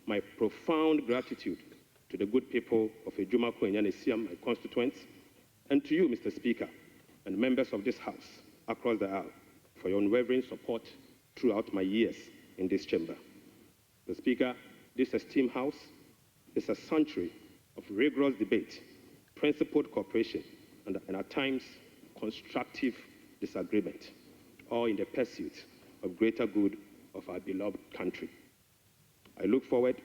my profound gratitude to the good people of Ejuma Kwenyanesiam, my constituents, and to you, Mr. Speaker, and members of this House across the aisle for your unwavering support throughout my years in this chamber. Mr. Speaker, this esteemed House is a century of rigorous debate, principled cooperation, and at times constructive disagreement, all in the pursuit of greater good of our beloved country. I look forward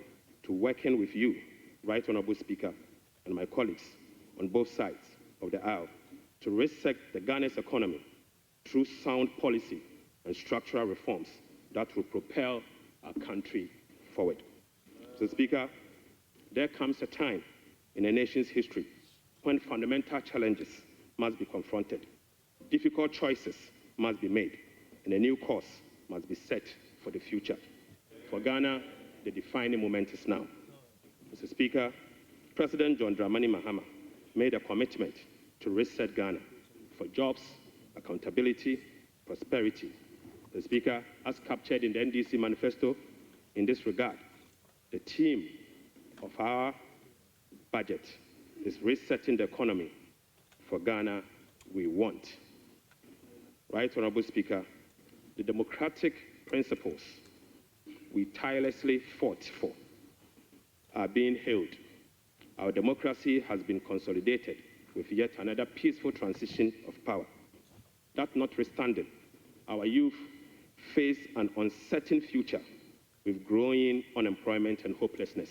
to working with you, Right Honorable Speaker, and my colleagues on both sides of the aisle to reset the Ghana's economy through sound policy and structural reforms that will propel our country forward. Mr. Speaker, there comes a time in a nation's history when fundamental challenges must be confronted, difficult choices must be made, and a new course must be set for the future. For Ghana, the defining moment is now. Mr. Speaker, President John Dramani Mahama made a commitment to reset Ghana for jobs, accountability, prosperity. The Speaker, as captured in the NDC manifesto, in this regard, the theme of our budget is resetting the economy for Ghana we want. Right Honorable Speaker, the democratic principles we tirelessly fought for are being held. Our democracy has been consolidated with yet another peaceful transition of power. That notwithstanding, our youth face an uncertain future with growing unemployment and hopelessness.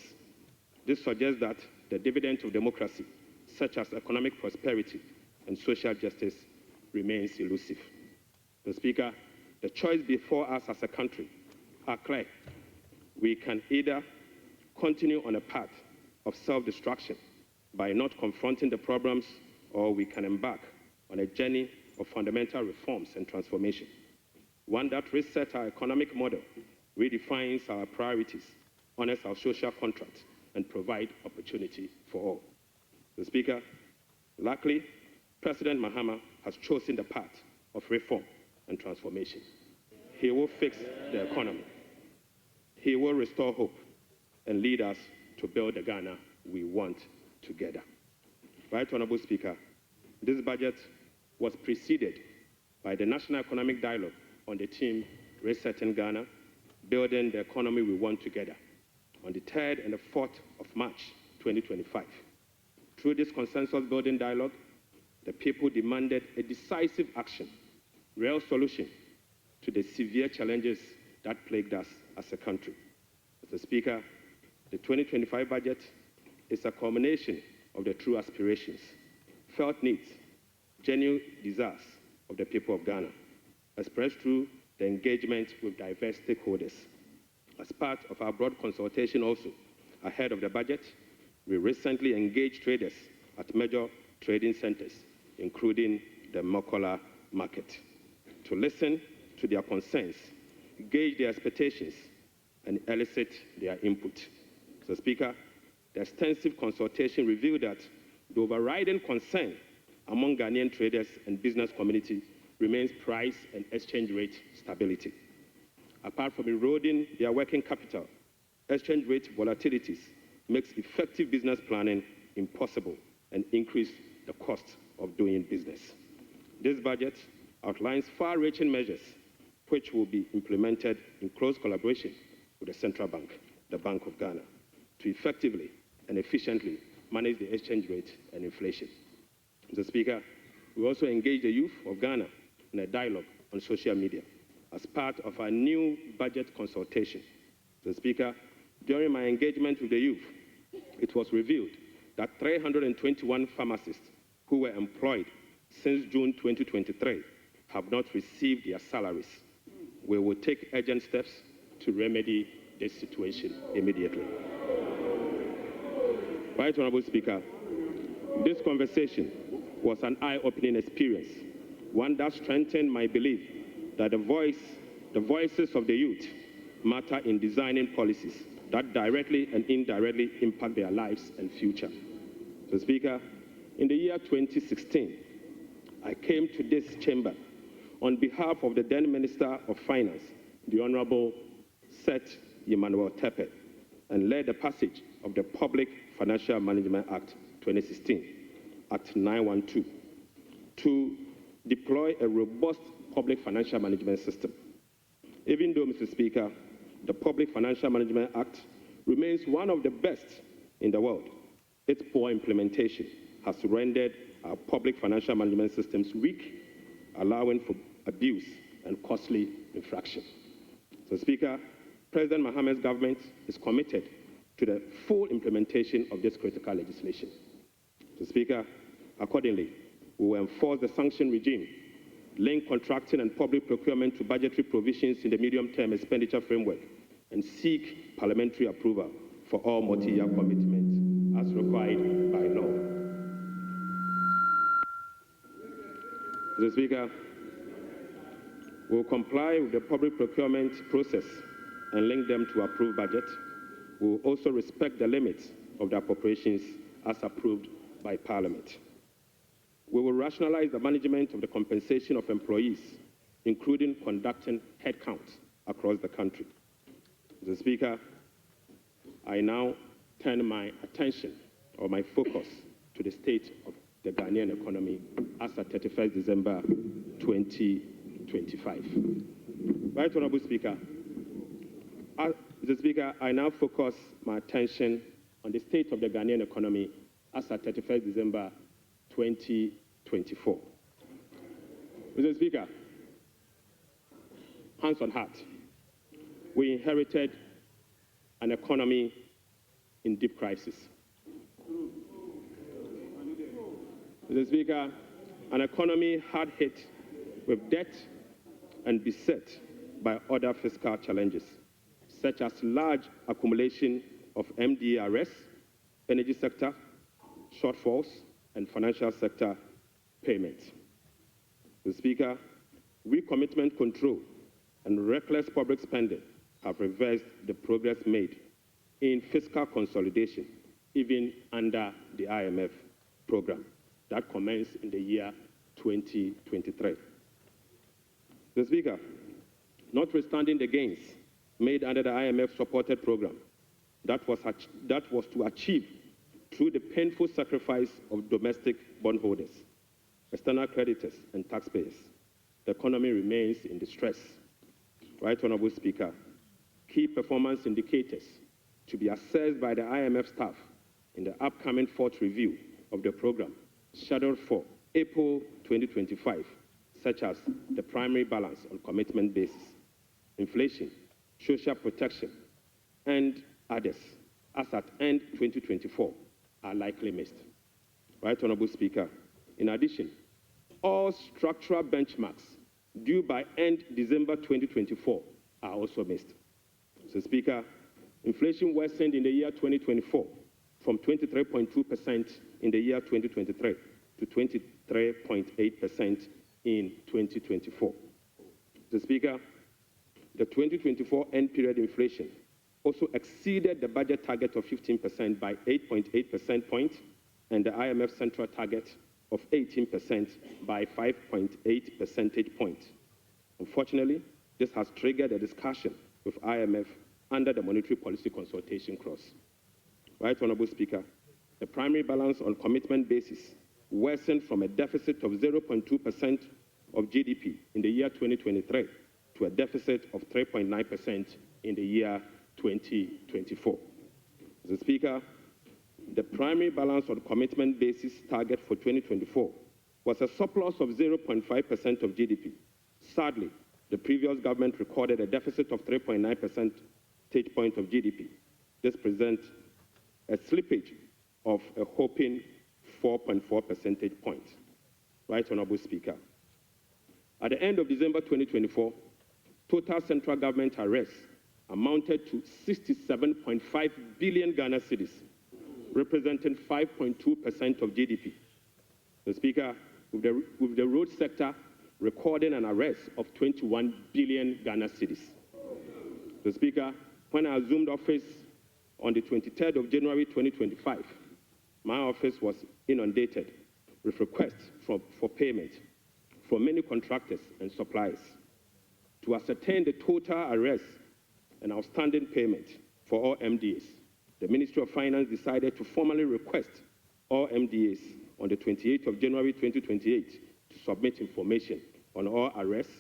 This suggests that the dividend of democracy, such as economic prosperity and social justice, remains elusive. Mr. Speaker, the choice before us as a country are clear. We can either continue on a path of self-destruction by not confronting the problems, or we can embark on a journey of fundamental reforms and transformation, one that resets our economic model, redefines our priorities, honors our social contract, and provides opportunity for all. Mr. Speaker, luckily, President Mahama has chosen the path of reform and transformation. He will fix the economy. He will restore hope and lead us to build the Ghana we want together. Right Honorable Speaker, this budget was preceded by the National Economic Dialogue on the theme Resetting Ghana, Building the Economy We Want Together, on the 3rd and the 4th of March 2025. Through this consensus-building dialogue, the people demanded a decisive action, real solution to the severe challenges that plagued us as a country. Mr. Speaker, the 2025 budget is a culmination of the true aspirations, felt needs, genuine desires of the people of Ghana, expressed through the engagement with diverse stakeholders. As part of our broad consultation also, ahead of the budget, we recently engaged traders at major trading centers, including the Mokola market, to listen to their concerns, gauge their expectations, and elicit their input. Mr. Speaker, the extensive consultation revealed that the overriding concern among Ghanaian traders and business community remains price and exchange rate stability. Apart from eroding their working capital, exchange rate volatilities makes effective business planning impossible and increase the cost of doing business. This budget outlines far-reaching measures which will be implemented in close collaboration with the Central Bank, the Bank of Ghana, to effectively and efficiently manage the exchange rate and inflation. Mr. Speaker, we also engage the youth of Ghana in a dialogue on social media as part of our new budget consultation. Mr. Speaker, during my engagement with the youth, it was revealed that 321 pharmacists who were employed since June 2023 have not received their salaries. We will take urgent steps to remedy this situation immediately. Right Honorable Speaker, this conversation was an eye-opening experience, one that strengthened my belief that the voices of the youth matter in designing policies that directly and indirectly impact their lives and future. So, Speaker, in the year 2016, I came to this chamber on behalf of the then Minister of Finance, the Honorable Seth Emmanuel Tepe, and led the passage of the Public Financial Management Act 2016, Act 912, to deploy a robust public financial management system. Even though, Mr. Speaker, the Public Financial Management Act remains one of the best in the world, its poor implementation has rendered our public financial management systems weak, allowing for abuse and costly infraction. So, Speaker, President Mohammed's government is committed to the full implementation of this critical legislation. So, Speaker, accordingly, we will enforce the sanction regime, link contracting and public procurement to budgetary provisions in the medium-term expenditure framework, and seek parliamentary approval for all multi-year commitments as required by law. Mr. Speaker, we will comply with the public procurement process and link them to approved budget. We will also respect the limits of the appropriations as approved by Parliament. We will rationalize the management of the compensation of employees, including conducting headcounts across the country. Mr. Speaker, I now turn my attention or my focus to the state of the Ghanaian economy as at 31st December 2025. Right Honorable Speaker, Mr. Speaker, I now focus my attention on the state of the Ghanaian economy as at 31st December 2024. Mr. Speaker, hands on heart, we inherited an economy in deep crisis. Mr. Speaker, an economy hard hit with debt and beset by other fiscal challenges, such as large accumulation of MDRS, energy sector, shortfalls, and financial sector payments. Mr. Speaker, weak commitment control and reckless public spending have reversed the progress made in fiscal consolidation, even under the IMF program that commenced in the year 2023. Mr. Speaker, notwithstanding the gains made under the IMF-supported program that was to achieve through the painful sacrifice of domestic bondholders, external creditors, and taxpayers, the economy remains in distress. Right Honorable Speaker, key performance indicators to be assessed by the IMF staff in the upcoming fourth review of the program, scheduled for April 2025, such as the primary balance on commitment basis, inflation, social protection, and others, as at end 2024, are likely missed. Right Honorable Speaker, in addition, all structural benchmarks due by end December 2024 are also missed. So, Speaker, inflation worsened in the year 2024 from 23.2% in the year 2023 to 23.8% in 2024. So, Speaker, the 2024 end period inflation also exceeded the budget target of 15% by 8.8 percentage points and the IMF central target of 18% by 5.8 percentage points. Unfortunately, this has triggered a discussion with IMF under the monetary policy consultation clause. Right Honorable Speaker, the primary balance on commitment basis worsened from a deficit of 0.2% of GDP in the year 2023 to a deficit of 3.9% in the year 2024. Mr. Speaker, the primary balance on commitment basis target for 2024 was a surplus of 0.5% of GDP. Sadly, the previous government recorded a deficit of 3.9 percentage point of GDP. This presents a slippage of a whopping 4.4 percentage points. Right Honorable Speaker, at the end of December 2024, total central government arrests amounted to 67.5 billion Ghana cedis, representing 5.2% of GDP. The Speaker, with the road sector recording an arrest of 21 billion Ghana cedis. The Speaker, when I assumed office on the 23rd of January 2025, my office was inundated with requests for payment from many contractors and suppliers. To ascertain the total arrests and outstanding payment, for all MDAs. The Ministry of Finance decided to formally request all MDAs on the 28th of January 2028 to submit information on all arrests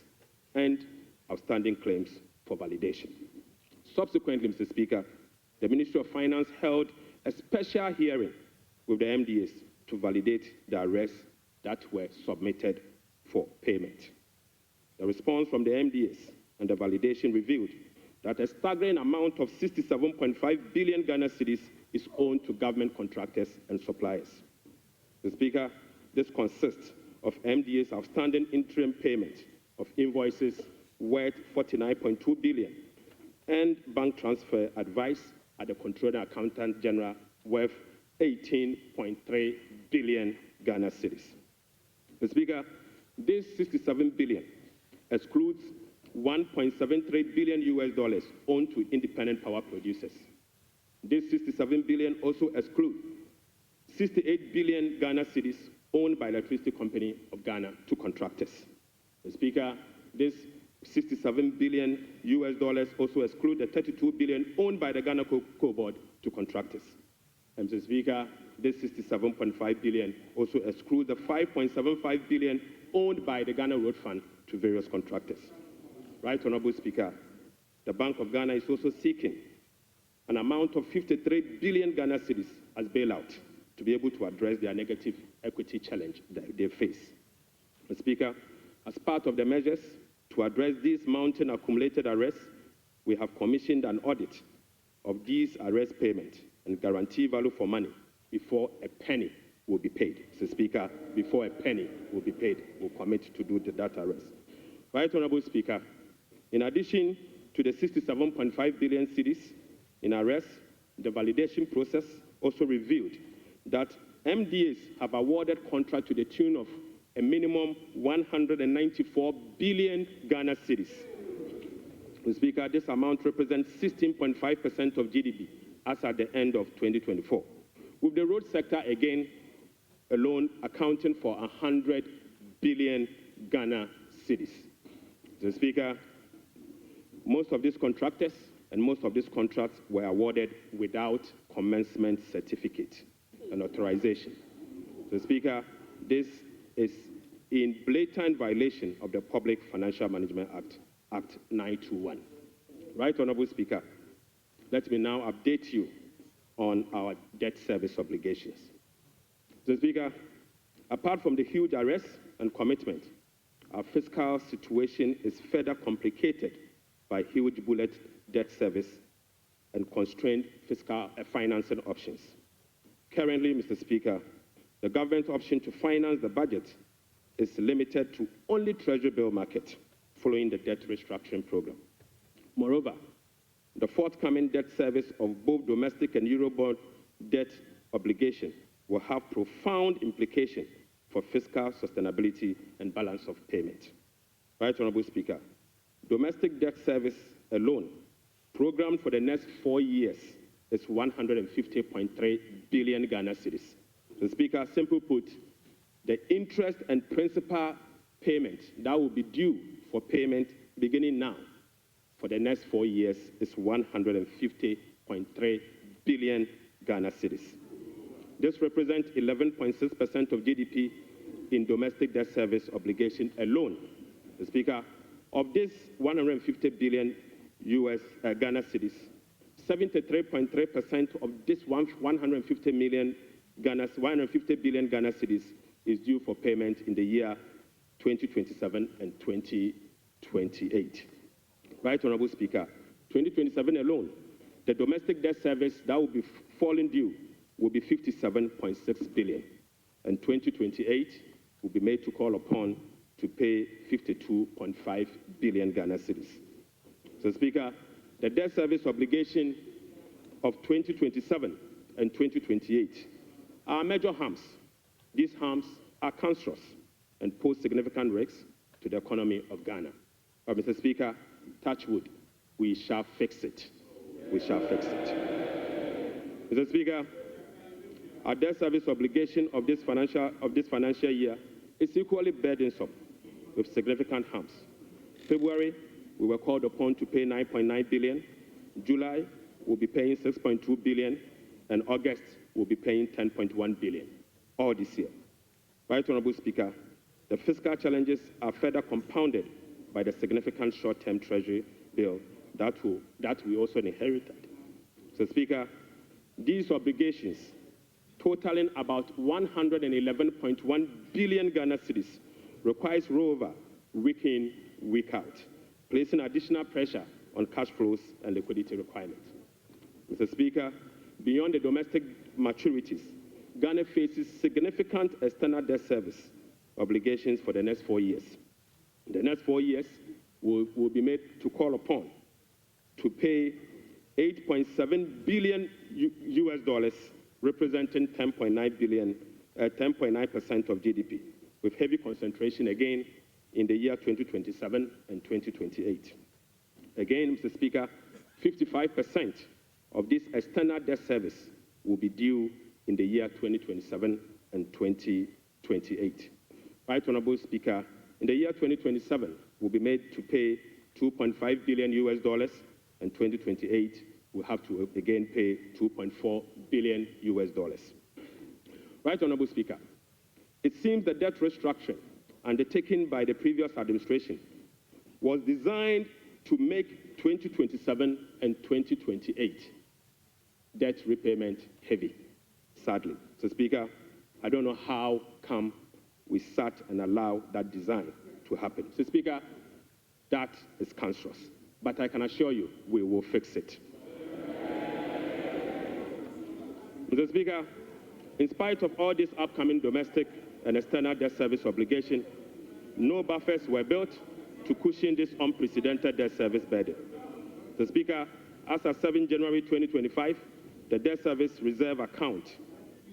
and outstanding claims for validation. Subsequently, Mr. Speaker, the Ministry of Finance held a special hearing with the MDAs to validate the arrests that were submitted for payment. The response from the MDAs and the validation revealed that a staggering amount of 67.5 billion Ghana cedis is owed to government contractors and suppliers. Mr. Speaker, this consists of MDA's outstanding interim payment of invoices worth 49.2 billion and bank transfer advice at the Controller Accountant General worth 18.3 billion Ghana cedis. Mr. Speaker, this 67 billion excludes 1.73 billion US dollars owed to independent power producers. This 67 billion also excludes 68 billion Ghana cedis owned by Electricity Company of Ghana to contractors. Mr. Speaker, this 67 billion US dollars also exclude the 32 billion owned by the Ghana Cocoa Board to contractors. And Mr. Speaker, this 67.5 billion also excludes the 5.75 billion owned by the Ghana Road Fund to various contractors. Right, Honorable Speaker, the Bank of Ghana is also seeking an amount of 53 billion Ghana cedis as bailout to be able to address their negative equity challenge that they face. Mr. Speaker, as part of the measures to address these mounting accumulated arrests, we have commissioned an audit of these arrest payments and guarantee value for money before a penny will be paid. Mr. Speaker, before a penny will be paid, we'll commit to do that arrest. Right, Honorable Speaker, in addition to the 67.5 billion cedis in arrests, the validation process also revealed that MDAs have awarded contract to the tune of a minimum 194 billion Ghana cedis. Mr. Speaker, this amount represents 16.5% of GDP as at the end of 2024, with the road sector again alone accounting for 100 billion Ghana cedis. Mr. Speaker, most of these contractors and most of these contracts were awarded without commencement certificate and authorization. Mr. Speaker, this is in blatant violation of the Public Financial Management Act, Act 921. Right, Honorable Speaker, let me now update you on our debt service obligations. Mr. Speaker, apart from the huge arrests and commitment, our fiscal situation is further complicated by huge bullet debt service and constrained fiscal financing options. Currently, Mr. Speaker, the government's option to finance the budget is limited to only Treasury bill market following the debt restructuring program. Moreover, the forthcoming debt service of both domestic and Eurobond debt obligation will have profound implications for fiscal sustainability and balance of payment. Right, Honorable Speaker, domestic debt service alone, programmed for the next 4 years, is 150.3 billion Ghana cedis. So, Speaker, simply put, the interest and principal payment that will be due for payment beginning now for the next 4 years is 150.3 billion Ghana cedis. This represents 11.6% of GDP in domestic debt service obligation alone. The Speaker, of this 150 billion Ghana cedis, 73.3% of this 150 billion Ghana cedis is due for payment in the year 2027 and 2028. Right, Honorable Speaker, 2027 alone, the domestic debt service that will be falling due will be 57.6 billion, and 2028 will be made to call upon to pay 52.5 billion Ghana cedis. So, Speaker, the debt service obligation of 2027 and 2028 are major harms. These harms are cancerous and pose significant risks to the economy of Ghana. But, Mr. Speaker, touch wood, we shall fix it. We shall fix it. Mr. Speaker, our debt service obligation of this financial year is equally burdensome with significant harms. February, we were called upon to pay 9.9 billion. July, will be paying 6.2 billion, and August will be paying 10.1 billion, all this year. Right Honorable Speaker, the fiscal challenges are further compounded by the significant short-term treasury bill that we also inherited. So, Speaker, these obligations, totaling about 111.1 billion Ghana cedis, requires rollover week in, week out, placing additional pressure on cash flows and liquidity requirements. Mr. Speaker, beyond the domestic maturities, Ghana faces significant external debt service obligations for the next 4 years. The next 4 years will be made to call upon to pay $8.7 billion US dollars, representing 10.9% of GDP, with heavy concentration again in the year 2027 and 2028. Again, Mr. Speaker, 55% of this external debt service will be due in the year 2027 and 2028. Right Honorable Speaker, in the year 2027, we'll be made to pay $2.5 billion US dollars, and 2028, we'll have to again pay $2.4 billion US dollars. Right Honorable Speaker, it seems the debt restructuring undertaken by the previous administration was designed to make 2027 and 2028 debt repayment heavy, sadly. So, Speaker, I don't know how come we sat and allowed that design to happen. So, Speaker, that is cancerous. But I can assure you, we will fix it. Mr. Speaker, in spite of all this upcoming domestic and external debt service obligation, no buffers were built to cushion this unprecedented debt service burden. Mr. Speaker, as of 7 January 2025, the debt service reserve account,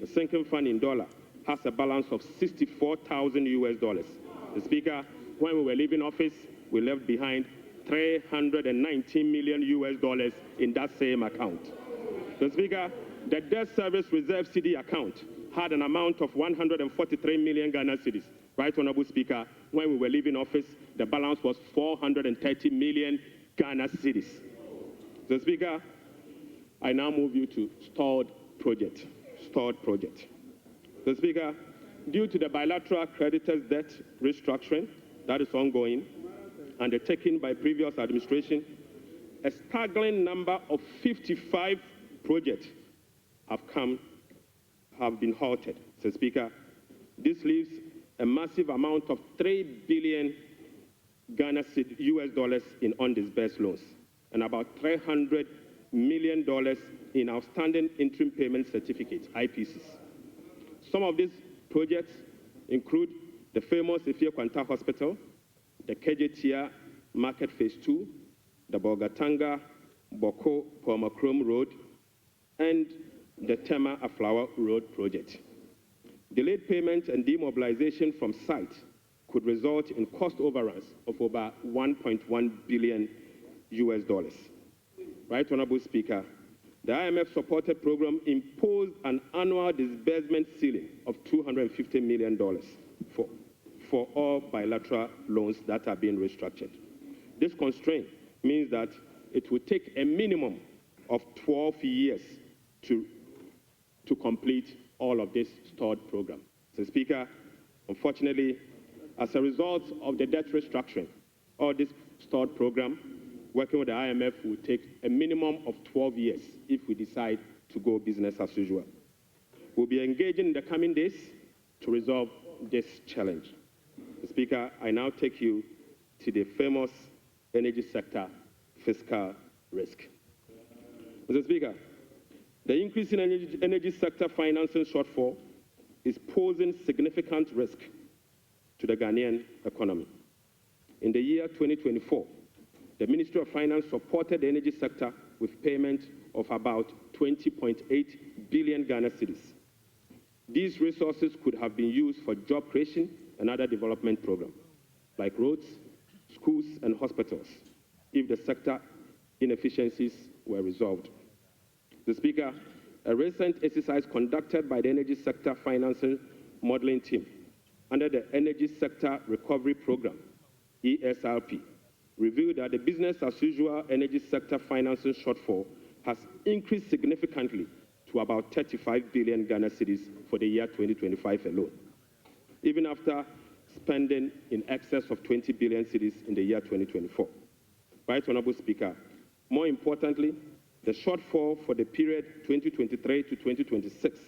the sinking fund in dollar, has a balance of 64,000 US dollars. Mr. Speaker, when we were leaving office, we left behind 319 million US dollars in that same account. Mr. Speaker, the debt service reserve CD account had an amount of 143 million Ghana cedis. Right Honorable Speaker, when we were leaving office, the balance was 430 million Ghana cedis. Mr. Speaker, I now move you to stalled project. Mr. Speaker, due to the bilateral creditors' debt restructuring that is ongoing, undertaken by previous administration, a staggering number of 55 projects have been halted. Mr. Speaker, this leaves a massive amount of 3 billion US dollars in undisbursed loans and about $300 million in outstanding interim payment certificates, IPCs. Some of these projects include the famous Ifeanyi Kwanta Hospital, the Kejetia Market Phase 2, the Bolgatanga Boko Pomakrom Road, and the Tema Aflawa Road project. Delayed payment and demobilization from site could result in cost overruns of over 1.1 billion US dollars. Right Honorable Speaker, the IMF-supported program imposed an annual disbursement ceiling of $250 million for all bilateral loans that are being restructured. This constraint means that it will take a minimum of 12 years to complete all of this stalled program. So, Speaker, unfortunately, as a result of the debt restructuring, all this stalled program, working with the IMF will take a minimum of 12 years if we decide to go business as usual. We'll be engaging in the coming days to resolve this challenge. Speaker, I now take you to the famous energy sector fiscal risk. Mr. Speaker, the increase in energy sector financing shortfall is posing significant risk to the Ghanaian economy. In the year 2024, the Ministry of Finance supported the energy sector with payment of about 20.8 billion Ghana cedis. These resources could have been used for job creation and other development programs, like roads, schools, and hospitals, if the sector inefficiencies were resolved. The Speaker, a recent exercise conducted by the Energy Sector Financing Modeling Team under the Energy Sector Recovery Program, ESRP, revealed that the business-as-usual energy sector financing shortfall has increased significantly to about 35 billion Ghana cedis for the year 2025 alone, even after spending in excess of 20 billion cedis in the year 2024. Right Honorable Speaker, more importantly, the shortfall for the period 2023 to 2026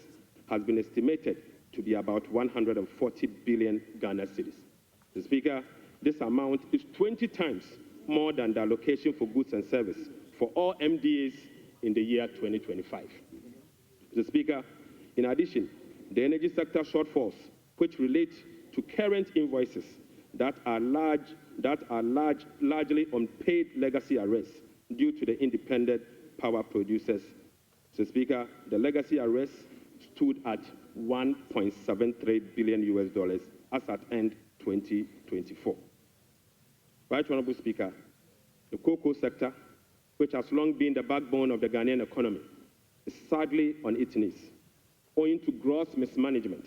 has been estimated to be about 140 billion Ghana cedis. Mr. Speaker, this amount is 20 times more than the allocation for goods and services for all MDAs in the year 2025. Mr. Speaker, in addition, the energy sector shortfalls, which relate to current invoices that are largely unpaid legacy arrears due to the independent power producers. Mr. Speaker, the legacy arrears stood at $1.73 billion as at end 2024. Right Honorable Speaker, the cocoa sector, which has long been the backbone of the Ghanaian economy, is sadly on its knees, owing to gross mismanagement.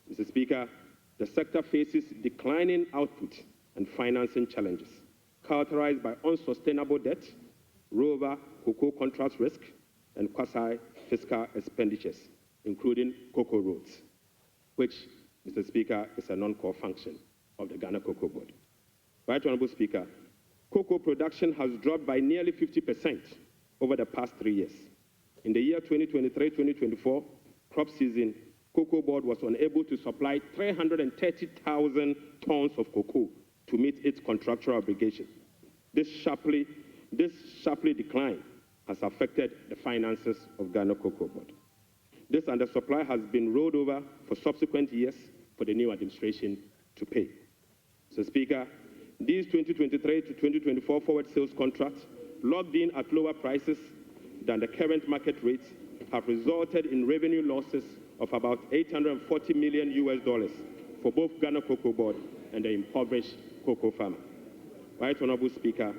Mr. Speaker, the sector faces declining output and financing challenges, characterized by unsustainable debt, rollover cocoa contract risk, and quasi-fiscal expenditures, including cocoa roads, which, Mr. Speaker, is a non-core function of the Ghana Cocoa Board. Right Honorable Speaker, cocoa production has dropped by nearly 50% over the past 3 years. In the year 2023-2024 crop season, Cocoa Board was unable to supply 330,000 tons of cocoa to meet its contractual obligation. This sharply decline has affected the finances of Ghana Cocoa Board. This undersupply has been rolled over for subsequent years for the new administration to pay. So, Speaker, these 2023 to 2024 forward sales contracts, locked in at lower prices than the current market rates, have resulted in revenue losses of about $840 million for both Ghana Cocoa Board and the impoverished cocoa farmer. Right Honorable Speaker,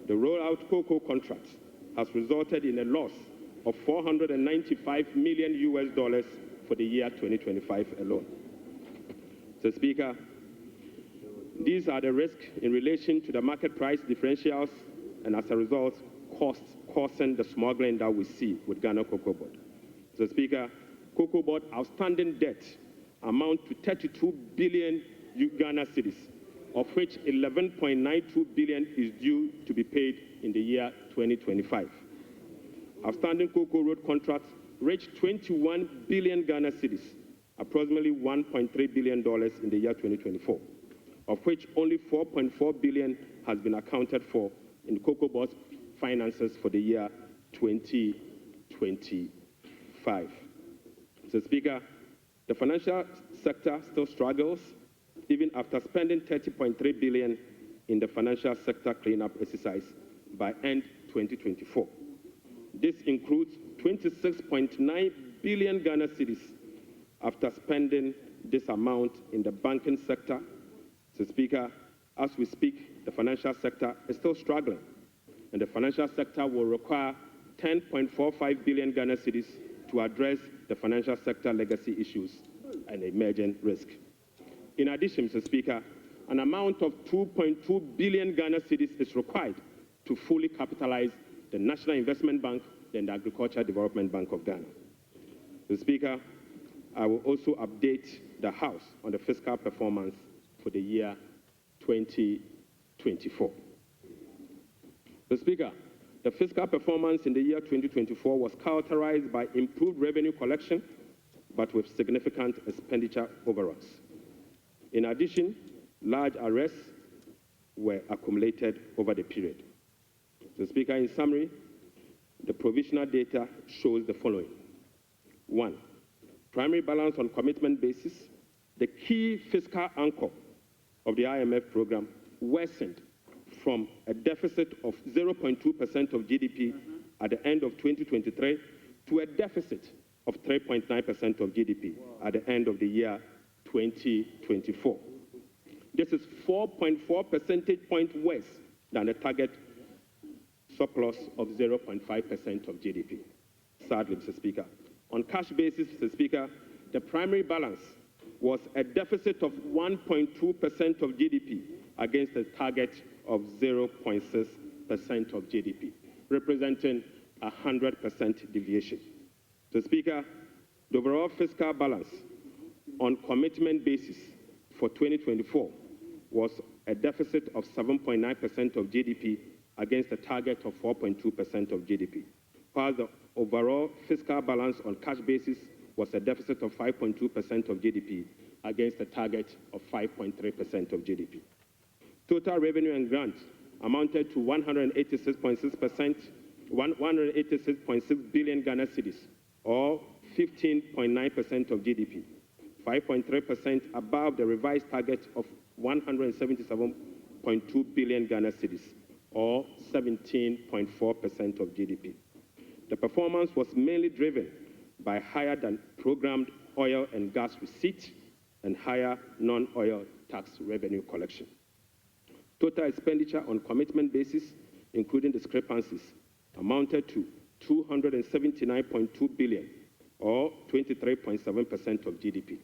the rollout cocoa contracts has resulted in a loss of $495 million for the year 2025 alone. So, Speaker, these are the risks in relation to the market price differentials and, as a result, costs causing the smuggling that we see with Ghana Cocoa Board. So, Speaker, Cocoa Board outstanding debt amount to 32 billion Ghana cedis, of which 11.92 billion is due to be paid in the year 2025. Outstanding cocoa road contracts reached 21 billion Ghana cedis, approximately $1.3 billion in the year 2024, of which only 4.4 billion has been accounted for in Cocoa Board's finances for the year 2025. So, Speaker, the financial sector still struggles even after spending 30.3 billion in the financial sector cleanup exercise by end 2024. This includes 26.9 billion Ghana cedis after spending this amount in the banking sector. So, Speaker, as we speak, the financial sector is still struggling, and the financial sector will require 10.45 billion Ghana cedis to address the financial sector legacy issues and emerging risk. In addition, Mr. Speaker, an amount of 2.2 billion Ghana cedis is required to fully capitalize the National Investment Bank and the Agricultural Development Bank of Ghana. Mr. Speaker, I will also update the House on the fiscal performance for the year 2024. Mr. Speaker, the fiscal performance in the year 2024 was characterized by improved revenue collection, but with significant expenditure overruns. In addition, large arrests were accumulated over the period. Mr. Speaker, in summary, the provisional data shows the following. 1, primary balance on commitment basis, the key fiscal anchor of the IMF program, worsened from a deficit of 0.2% of GDP at the end of 2023 to a deficit of 3.9% of GDP at the end of the year 2024. This is 4.4 percentage points worse than the target surplus of 0.5% of GDP. Sadly, Mr. Speaker, on cash basis, Mr. Speaker, the primary balance was a deficit of 1.2% of GDP against a target of 0.6% of GDP, representing 100% deviation. So, Speaker, the overall fiscal balance on commitment basis for 2024 was a deficit of 7.9% of GDP against a target of 4.2% of GDP, while the overall fiscal balance on cash basis was a deficit of 5.2% of GDP against a target of 5.3% of GDP. Total revenue and grants amounted to 186.6 billion Ghana cedis, or 15.9% of GDP, 5.3% above the revised target of 177.2 billion Ghana cedis, or 17.4% of GDP. The performance was mainly driven by higher than programmed oil and gas receipt and higher non-oil tax revenue collection. Total expenditure on commitment basis, including discrepancies, amounted to 279.2 billion, or 23.7% of GDP.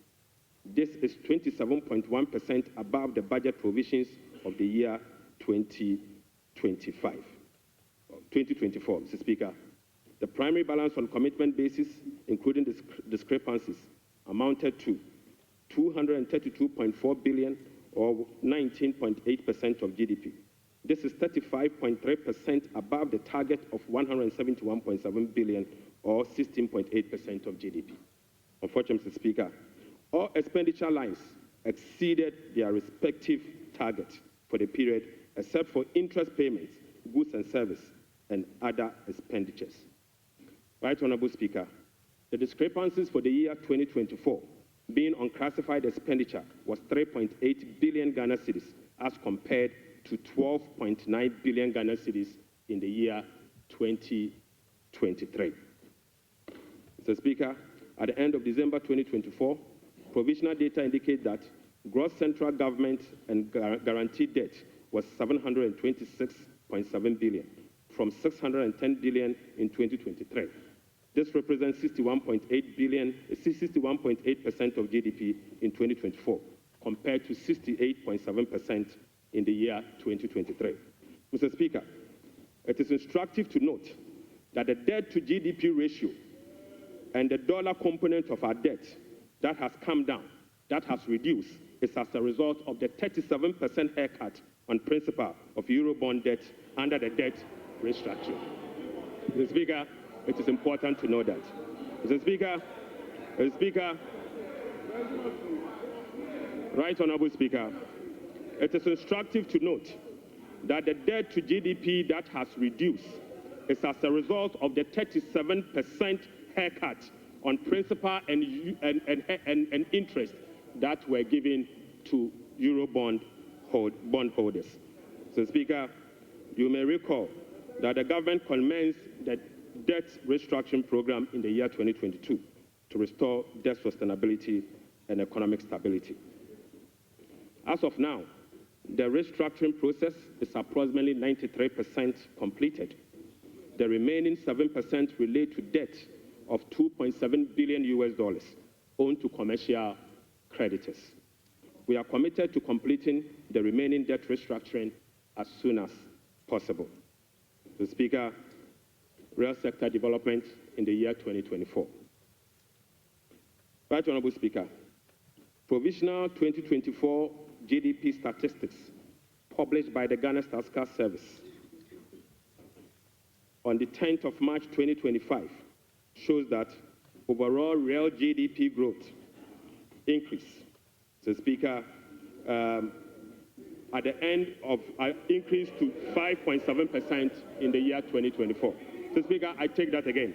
This is 27.1% above the budget provisions of the year 2024, Mr. Speaker. The primary balance on commitment basis, including discrepancies, amounted to 232.4 billion, or 19.8% of GDP. This is 35.3% above the target of 171.7 billion, or 16.8% of GDP. Unfortunately, Mr. Speaker, all expenditure lines exceeded their respective targets for the period, except for interest payments, goods and service, and other expenditures. Right Honorable Speaker, the discrepancies for the year 2024 being unclassified expenditure was 3.8 billion Ghana cedis as compared to 12.9 billion Ghana cedis in the year 2023. Mr. Speaker, at the end of December 2024, provisional data indicate that gross central government and guaranteed debt was 726.7 billion from 610 billion in 2023. This represents 61.8% of GDP in 2024, compared to 68.7% in the year 2023. Mr. Speaker, it is instructive to note that the debt to GDP ratio and the dollar component of our debt that has come down, that has reduced, is as a result of the 37% haircut on principal of Eurobond debt under the debt restructuring. Mr. Speaker, it is important to know that. Mr. Speaker, Right Honorable Speaker, it is instructive to note that the debt to GDP that has reduced is as a result of the 37% haircut on principal and interest that were given to Eurobond bondholders. So, Speaker, you may recall that the government commenced the debt restructuring program in the year 2022 to restore debt sustainability and economic stability. As of now, the restructuring process is approximately 93% completed. The remaining 7% relate to debt of $2.7 billion owed to commercial creditors. We are committed to completing the remaining debt restructuring as soon as possible. Mr. Speaker, real sector development in the year 2024. Right Honorable Speaker, provisional 2024 GDP statistics published by the Ghana Statistical Service on the 10th of March 2025 shows that overall real GDP growth increased. So, Speaker, at the end of increased to 5.7% in the year 2024. So, Speaker, I take that again.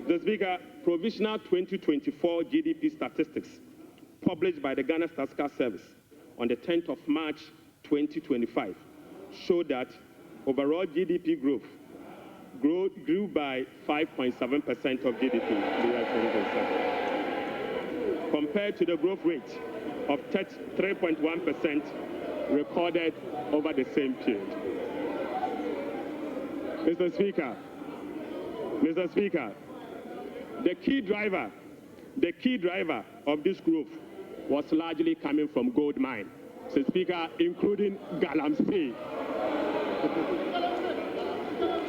The Speaker, provisional 2024 GDP statistics published by the Ghana Statistical Service on the 10th of March 2025 show that overall GDP growth grew by 5.7% of GDP in the year 2027, compared to the growth rate of 3.1% recorded over the same period. Mr. Speaker, the key driver of this growth was largely coming from gold mine. Mr. Speaker, including Galamsey.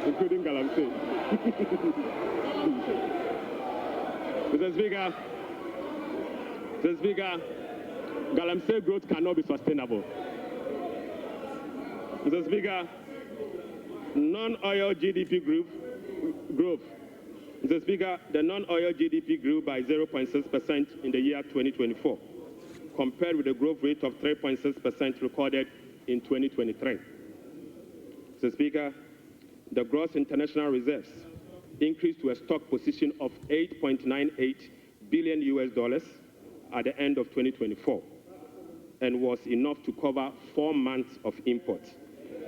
including Galamsey. Mr. Speaker, Galamsey growth cannot be sustainable. Mr. Speaker, non-oil GDP growth. Mr. Speaker, the non-oil GDP grew by 0.6% in the year 2024, compared with the growth rate of 3.6% recorded in 2023. Mr. Speaker, the gross international reserves increased to a stock position of $8.98 billion at the end of 2024 and was enough to cover 4 months of imports,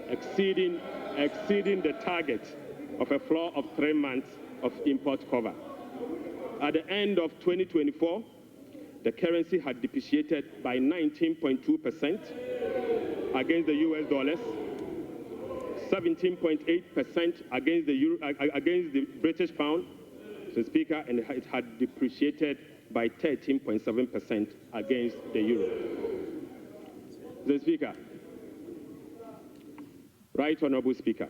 exceeding the target of a floor of 3 months of import cover. At the end of 2024, the currency had depreciated by 19.2% against the US dollars, 17.8% against the British pound, Mr. Speaker, and it had depreciated by 13.7% against the euro. Mr. Speaker, Right Honorable Speaker,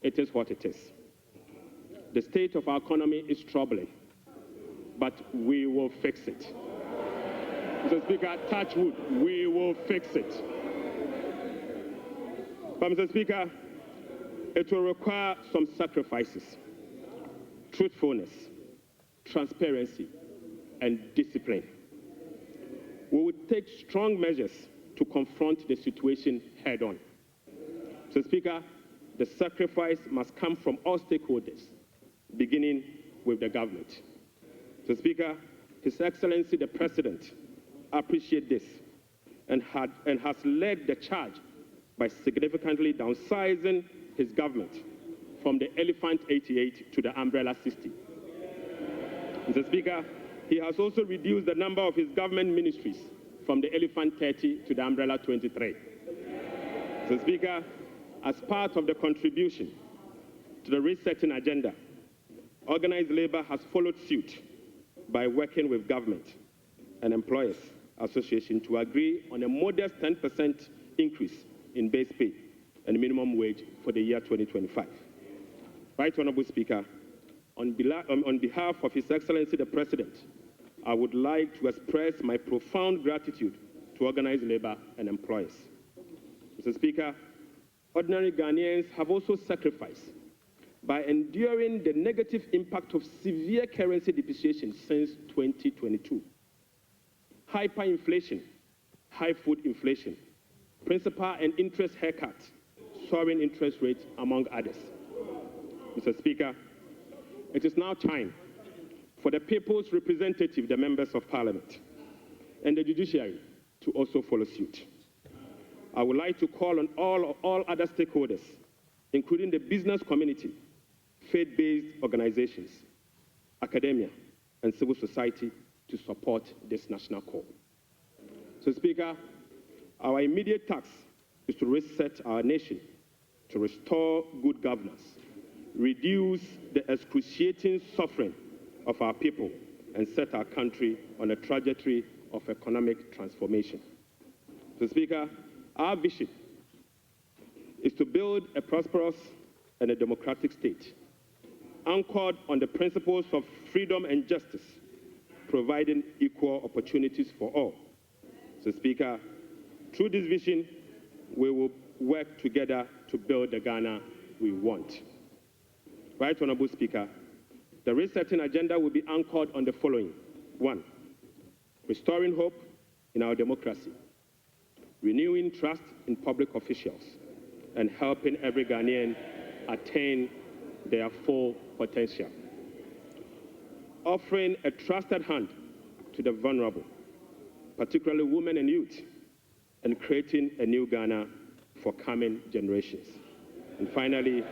it is what it is. The state of our economy is troubling, but we will fix it. Mr. Speaker, touch wood, we will fix it. But Mr. Speaker, it will require some sacrifices, truthfulness, transparency, and discipline. We will take strong measures to confront the situation head on. Mr. Speaker, the sacrifice must come from all stakeholders, beginning with the government. Mr. Speaker, His Excellency the President appreciates this and has led the charge by significantly downsizing his government from the Elephant 88 to the Umbrella 60. Mr. Speaker, he has also reduced the number of his government ministries from the Elephant 30 to the Umbrella 23. Mr. Speaker, as part of the contribution to the resetting agenda, organized labor has followed suit by working with government and employers association to agree on a modest 10% increase in base pay and minimum wage for the year 2025. Right Honorable Speaker, on behalf of His Excellency the President, I would like to express my profound gratitude to organized labor and employers. Mr. Speaker, ordinary Ghanaians have also sacrificed by enduring the negative impact of severe currency depreciation since 2022. Hyperinflation, high food inflation, principal and interest haircuts, soaring interest rates, among others. Mr. Speaker, it is now time for the people's representative, the members of parliament, and the judiciary to also follow suit. I would like to call on all other stakeholders, including the business community, faith-based organizations, academia, and civil society to support this national call. So, Speaker, our immediate task is to reset our nation, to restore good governance, reduce the excruciating suffering of our people, and set our country on a trajectory of economic transformation. So, Speaker, our vision is to build a prosperous and a democratic state, anchored on the principles of freedom and justice, providing equal opportunities for all. So, Speaker, through this vision, we will work together to build the Ghana we want. Right Honorable Speaker, the resetting agenda will be anchored on the following. 1, restoring hope in our democracy, renewing trust in public officials, and helping every Ghanaian attain their full potential. Offering a trusted hand to the vulnerable, particularly women and youth, and creating a new Ghana for coming generations. And finally,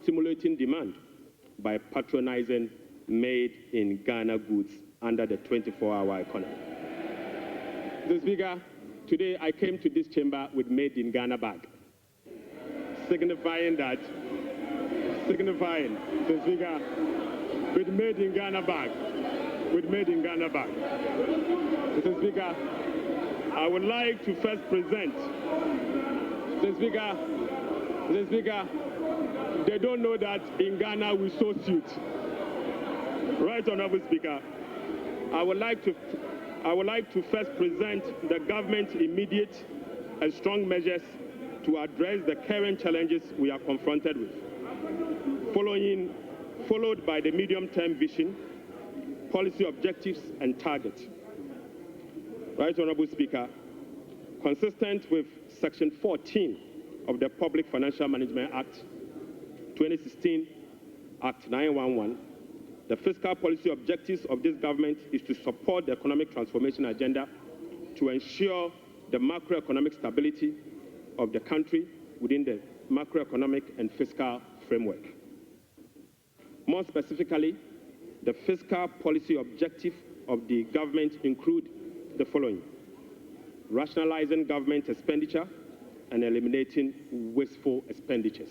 stimulating demand by patronizing made-in-Ghana goods under the 24-hour economy. Mr. Speaker, today I came to this chamber with made-in-Ghana bag, signifying, Mr. Speaker, with made-in-Ghana bag, Mr. Speaker, I would like to first present, Mr. Speaker, Mr. Speaker, they don't know that in Ghana we sow suit. Right, Honorable Speaker, I would like to first present the government's immediate and strong measures to address the current challenges we are confronted with, followed by the medium-term vision, policy objectives, and targets. Right, Honorable Speaker, consistent with Section 14 of the Public Financial Management Act 2016, Act 911, the fiscal policy objectives of this government is to support the economic transformation agenda to ensure the macroeconomic stability of the country within the macroeconomic and fiscal framework. More specifically, the fiscal policy objective of the government include the following: rationalizing government expenditure and eliminating wasteful expenditures,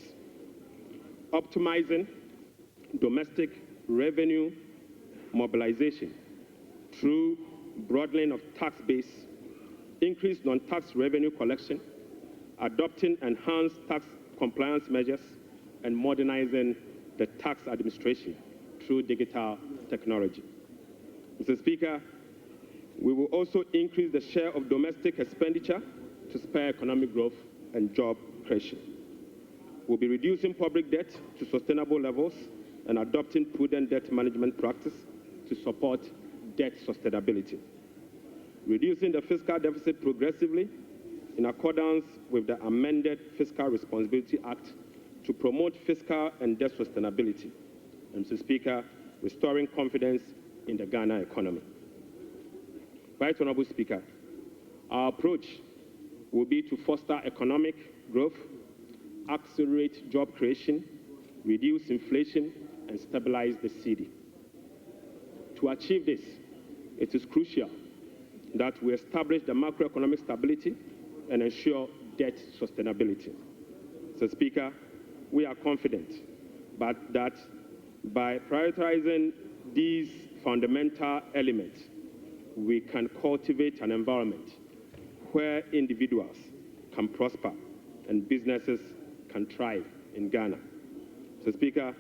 optimizing domestic revenue mobilization through broadening of tax base, increased non-tax revenue collection, adopting enhanced tax compliance measures, and modernizing the tax administration through digital technology. Mr. Speaker, we will also increase the share of domestic expenditure to spur economic growth and job creation. We'll be reducing public debt to sustainable levels and adopting prudent debt management practice to support debt sustainability. Reducing the fiscal deficit progressively in accordance with the amended Fiscal Responsibility Act to promote fiscal and debt sustainability. And Mr. Speaker, restoring confidence in the Ghana economy. Right, Honorable Speaker, our approach will be to foster economic growth, accelerate job creation, reduce inflation, and stabilize the cedi. To achieve this, it is crucial that we establish the macroeconomic stability and ensure debt sustainability. Mr. Speaker, we are confident that by prioritizing these fundamental elements, we can cultivate an environment where individuals can prosper and businesses can thrive in Ghana. Mr. Speaker,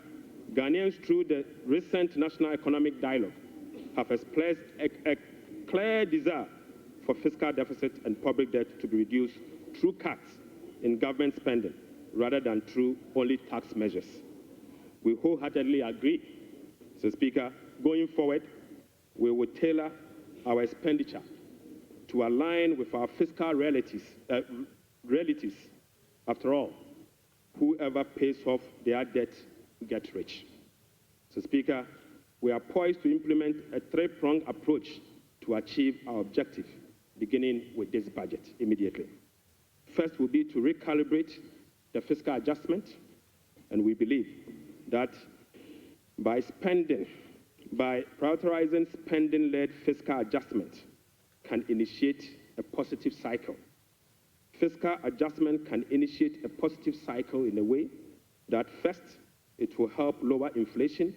Ghanaians, through the recent National Economic Dialogue, have expressed a clear desire for fiscal deficit and public debt to be reduced through cuts in government spending rather than through only tax measures. We wholeheartedly agree, Mr. Speaker. Going forward, we will tailor our expenditure to align with our fiscal realities. After all, whoever pays off their debt gets rich. So, Speaker, we are poised to implement a three-pronged approach to achieve our objective, beginning with this budget immediately. First will be to recalibrate the fiscal adjustment, and we believe that by prioritizing spending-led fiscal adjustment can initiate a positive cycle. Fiscal adjustment can initiate a positive cycle in a way that first, it will help lower inflation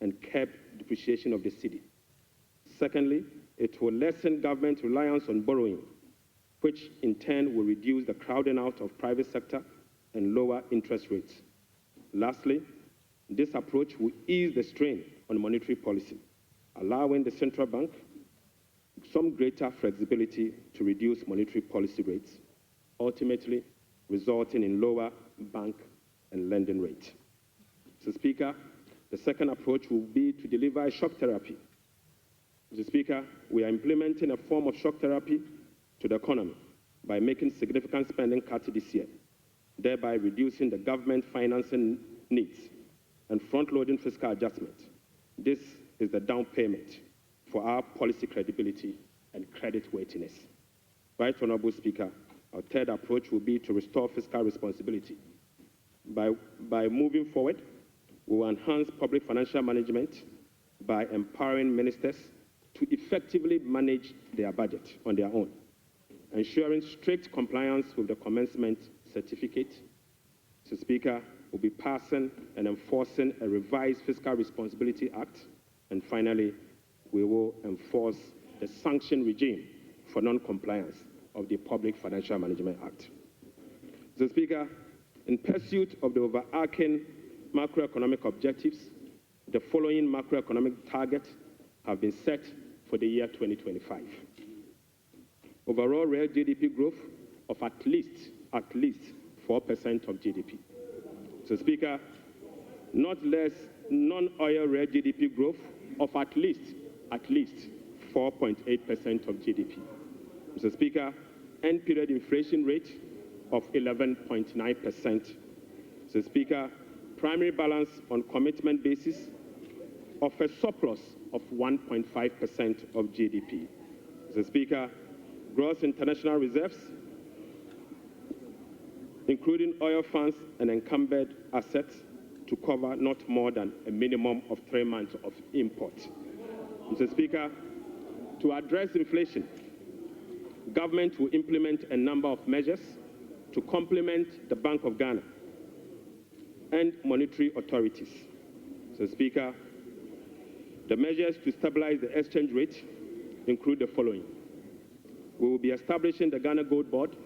and curb depreciation of the cedi. Secondly, it will lessen government reliance on borrowing, which in turn will reduce the crowding out of private sector and lower interest rates. Lastly, this approach will ease the strain on monetary policy, allowing the central bank some greater flexibility to reduce monetary policy rates, ultimately resulting in lower bank and lending rates. Mr. Speaker, the second approach will be to deliver a shock therapy. Mr. Speaker, we are implementing a form of shock therapy to the economy by making significant spending cuts this year, thereby reducing the government financing needs and front-loading fiscal adjustment. This is the down payment for our policy credibility and credit worthiness. Right, Honorable Speaker, our third approach will be to restore fiscal responsibility. By moving forward, we will enhance public financial management by empowering ministers to effectively manage their budget on their own, ensuring strict compliance with the commencement certificate. Mr. Speaker, we'll be passing and enforcing a revised Fiscal Responsibility Act. And finally, we will enforce the sanction regime for non-compliance of the Public Financial Management Act. Mr. Speaker, In pursuit of the overarching macroeconomic objectives, the following macroeconomic targets have been set for the year 2025. Overall real GDP growth of at least 4% of GDP. So, Speaker, not less non-oil real GDP growth of at least 4.8% of GDP. Mr. Speaker, end period inflation rate of 11.9%. Mr. Speaker, primary balance on commitment basis of a surplus of 1.5% of GDP. Mr. Speaker, gross international reserves, including oil funds and encumbered assets, to cover not more than a minimum of 3 months of import. Mr. Speaker, to address inflation, government will implement a number of measures to complement the Bank of Ghana and monetary authorities. Mr. Speaker, the measures to stabilize the exchange rate include the following. We will be establishing the Ghana Gold Board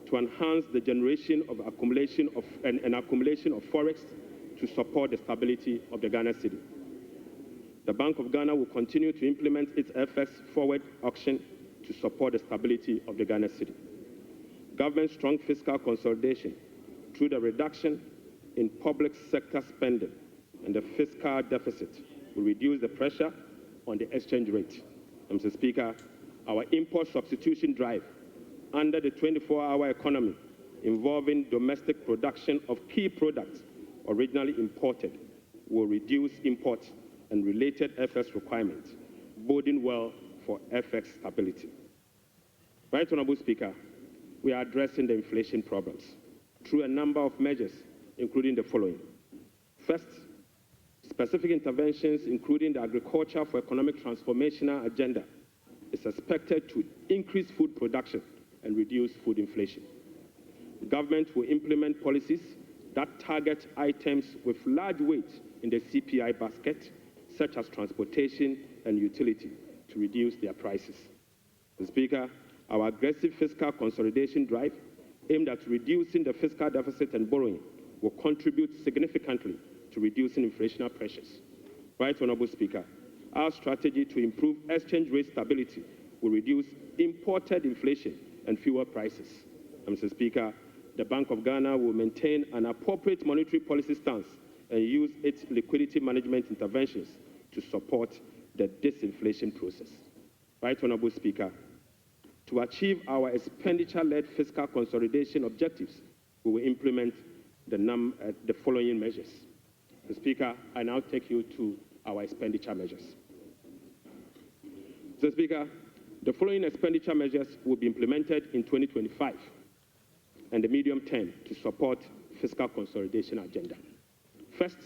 to enhance the generation of accumulation of forex to support the stability of the Ghana cedi. The Bank of Ghana will continue to implement its FX forward auction to support the stability of the Ghana cedi. Government strong fiscal consolidation through the reduction in public sector spending and the fiscal deficit will reduce the pressure on the exchange rate. Mr. Speaker, our import substitution drive under the 24-hour economy involving domestic production of key products originally imported will reduce imports and related FX requirements, boding well for FX stability. Right Honourable Speaker, we are addressing the inflation problems through a number of measures, including the following. First, specific interventions, including the Agriculture for Economic Transformational Agenda, is expected to increase food production and reduce food inflation. The government will implement policies that target items with large weight in the CPI basket, such as transportation and utility, to reduce their prices. Mr. Speaker, our aggressive fiscal consolidation drive aimed at reducing the fiscal deficit and borrowing will contribute significantly to reducing inflationary pressures. Right Honourable Speaker, our strategy to improve exchange rate stability will reduce imported inflation and fuel prices. And Mr. Speaker, the Bank of Ghana will maintain an appropriate monetary policy stance and use its liquidity management interventions to support the disinflation process. Right Honourable Speaker, to achieve our expenditure-led fiscal consolidation objectives, we will implement the following measures. Mr. Speaker, I now take you to our expenditure measures. Mr. Speaker, the following expenditure measures will be implemented in 2025 and the medium term to support fiscal consolidation agenda. First,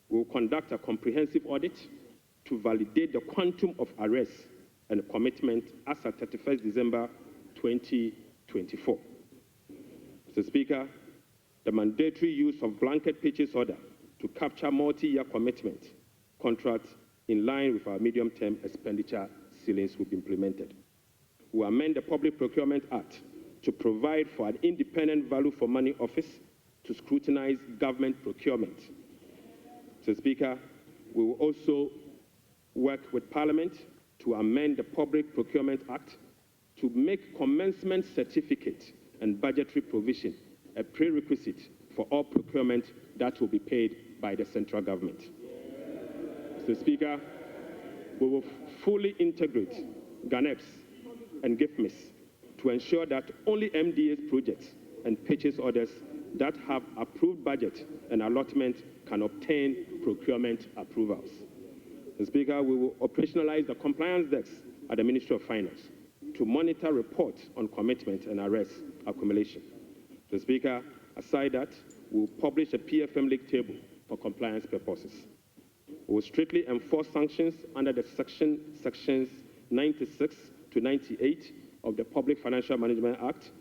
we will conduct a comprehensive audit to validate the quantum of arrests and commitment as at 31st December 2024. Mr. Speaker, the mandatory use of blanket purchase order to capture multi-year commitment contracts in line with our medium-term expenditure ceilings will be implemented. We amend the Public Procurement Act to provide for an independent value for money office to scrutinize government procurement. Mr. Speaker, we will also work with Parliament to amend the Public Procurement Act to make commencement certificate and budgetary provision a prerequisite for all procurement that will be paid by the central government. Mr. Speaker, we will fully integrate GANEPS and GIFMIS to ensure that only MDA's projects and purchase orders that have approved budget and allotment can obtain procurement approvals. Mr. Speaker, we will operationalize the compliance desk at the Ministry of Finance to monitor reports on commitment and arrest accumulation. Mr. Speaker, aside that, we will publish a PFM league table for compliance purposes. We will strictly enforce sanctions under the sections 96 to 98 of the Public Financial Management Act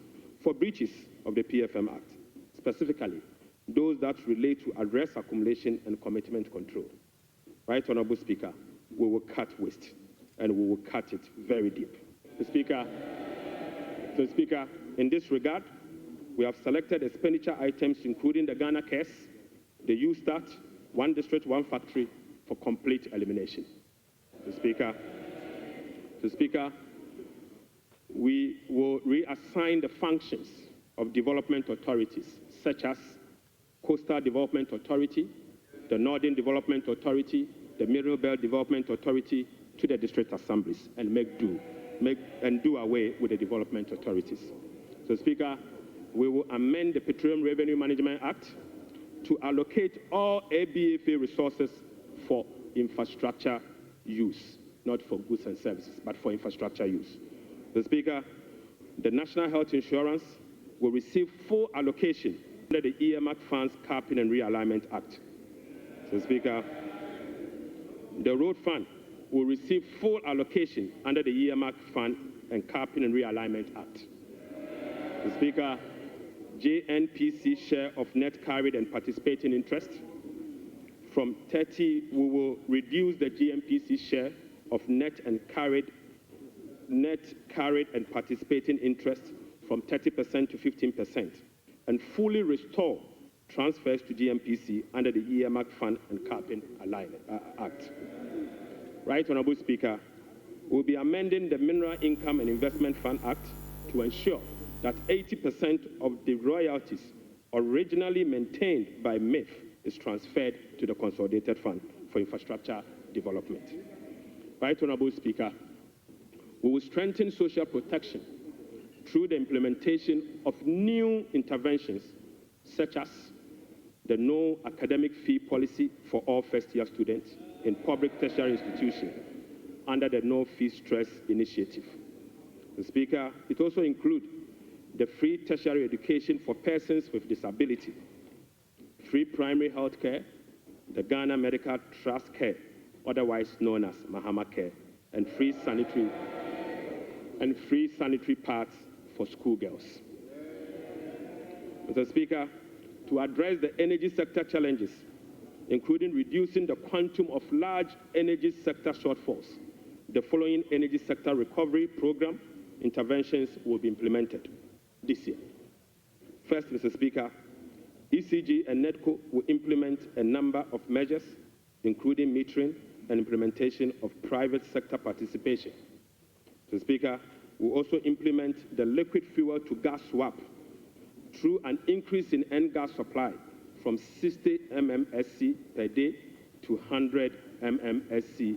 for breaches of the PFM Act, specifically those that relate to arrest accumulation and commitment control. Right Honourable Speaker, we will cut waste and we will cut it very deep. Mr. Speaker, in this regard, We have selected expenditure items including the Ghana Cares, the U-Start, One District, One Factory for complete elimination. Mr. Speaker, we will reassign the functions of development authorities such as Coastal Development Authority, the Northern Development Authority, the Middle Belt Development Authority to the district assemblies and do away with the development authorities. So, Speaker, we will amend the Petroleum Revenue Management Act to allocate all ABFA resources for infrastructure use, not for goods and services, but for infrastructure use. So, Speaker, the National Health Insurance will receive full allocation under the earmark funds capping and realignment act. So, Speaker, the road fund will receive full allocation under the earmark fund and capping and realignment act. So, Speaker, JNPC share of net carried and participating interest from 30, we will reduce the JNPC share of net carried and participating interest from 30% to 15% and fully restore transfers to GMPC under the earmark fund and capping alignment act. Right, Honorable Speaker, we'll be amending the Mineral Income and Investment Fund Act to ensure that 80% of the royalties originally maintained by MIF is transferred to the Consolidated Fund for Infrastructure Development. Right, Honorable Speaker, we will strengthen social protection through the implementation of new interventions such as the no academic fee policy for all first-year students in public tertiary institutions under the No Fee Stress Initiative. The Speaker, it also includes the free tertiary education for persons with disability, free primary health care, the Ghana Medical Trust Care, otherwise known as Mahama Care, and free sanitary pads for schoolgirls. Mr. Speaker, to address the energy sector challenges, including reducing the quantum of large energy sector shortfalls, the following energy sector recovery program interventions will be implemented this year. First, Mr. Speaker, ECG and NEDCO will implement a number of measures, including metering and implementation of private sector participation. Mr. Speaker, we'll also implement the liquid fuel to gas swap through an increase in N-gas supply from 60 mmSC per day to 100 mmSC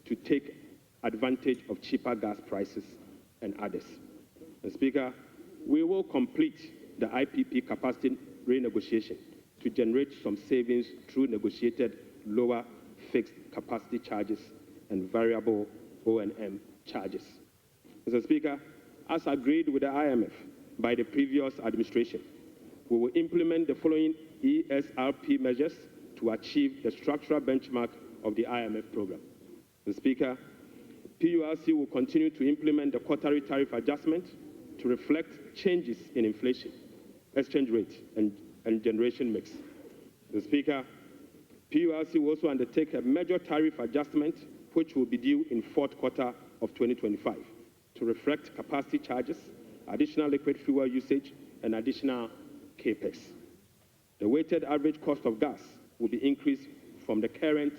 to take advantage of cheaper gas prices and others. Mr. Speaker, we will complete the IPP capacity renegotiation to generate some savings through negotiated lower fixed capacity charges and variable O&M charges. Mr. Speaker, as agreed with the IMF by the previous administration, we will implement the following ESRP measures to achieve the structural benchmark of the IMF program. Mr. Speaker, PURC will continue to implement the quarterly tariff adjustment to reflect changes in inflation, exchange rate, and generation mix. Mr. Speaker, PURC will also undertake a major tariff adjustment which will be due in fourth quarter of 2025 to reflect capacity charges, additional liquid fuel usage, and additional capex. The weighted average cost of gas will be increased from the current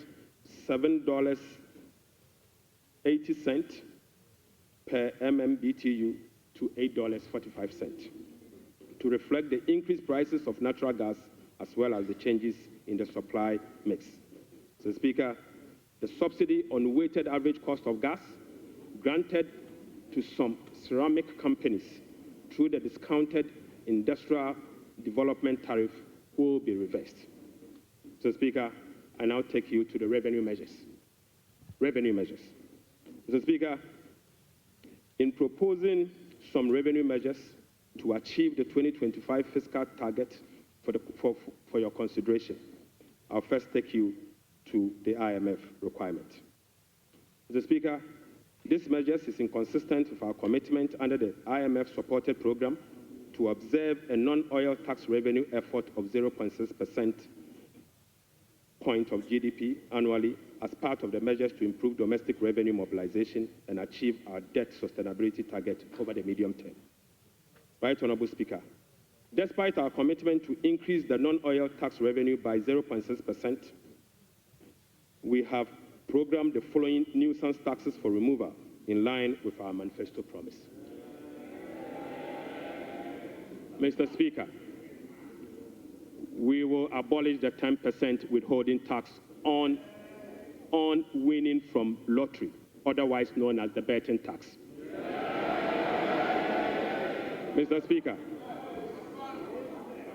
$7.80 per MMBTU to $8.45 to reflect the increased prices of natural gas as well as the changes in the supply mix. So, Speaker, the subsidy on weighted average cost of gas granted to some ceramic companies through the discounted industrial development tariff will be reversed. So, Speaker, I now take you to the revenue measures. Revenue measures. Mr. Speaker, in proposing some revenue measures to achieve the 2025 fiscal target for your consideration, I'll first take you to the IMF requirement. Mr. Speaker, this measure is inconsistent with our commitment under the IMF-supported program to observe a non-oil tax revenue effort of 0.6% point of GDP annually as part of the measures to improve domestic revenue mobilization and achieve our debt sustainability target over the medium term. Right, Honorable Speaker, Despite our commitment to increase the non-oil tax revenue by 0.6%, we have programmed the following nuisance taxes for removal in line with our manifesto promise. Mr. Speaker, we will abolish the 10% withholding tax on winning from lottery, otherwise known as the betting tax. Mr. Speaker,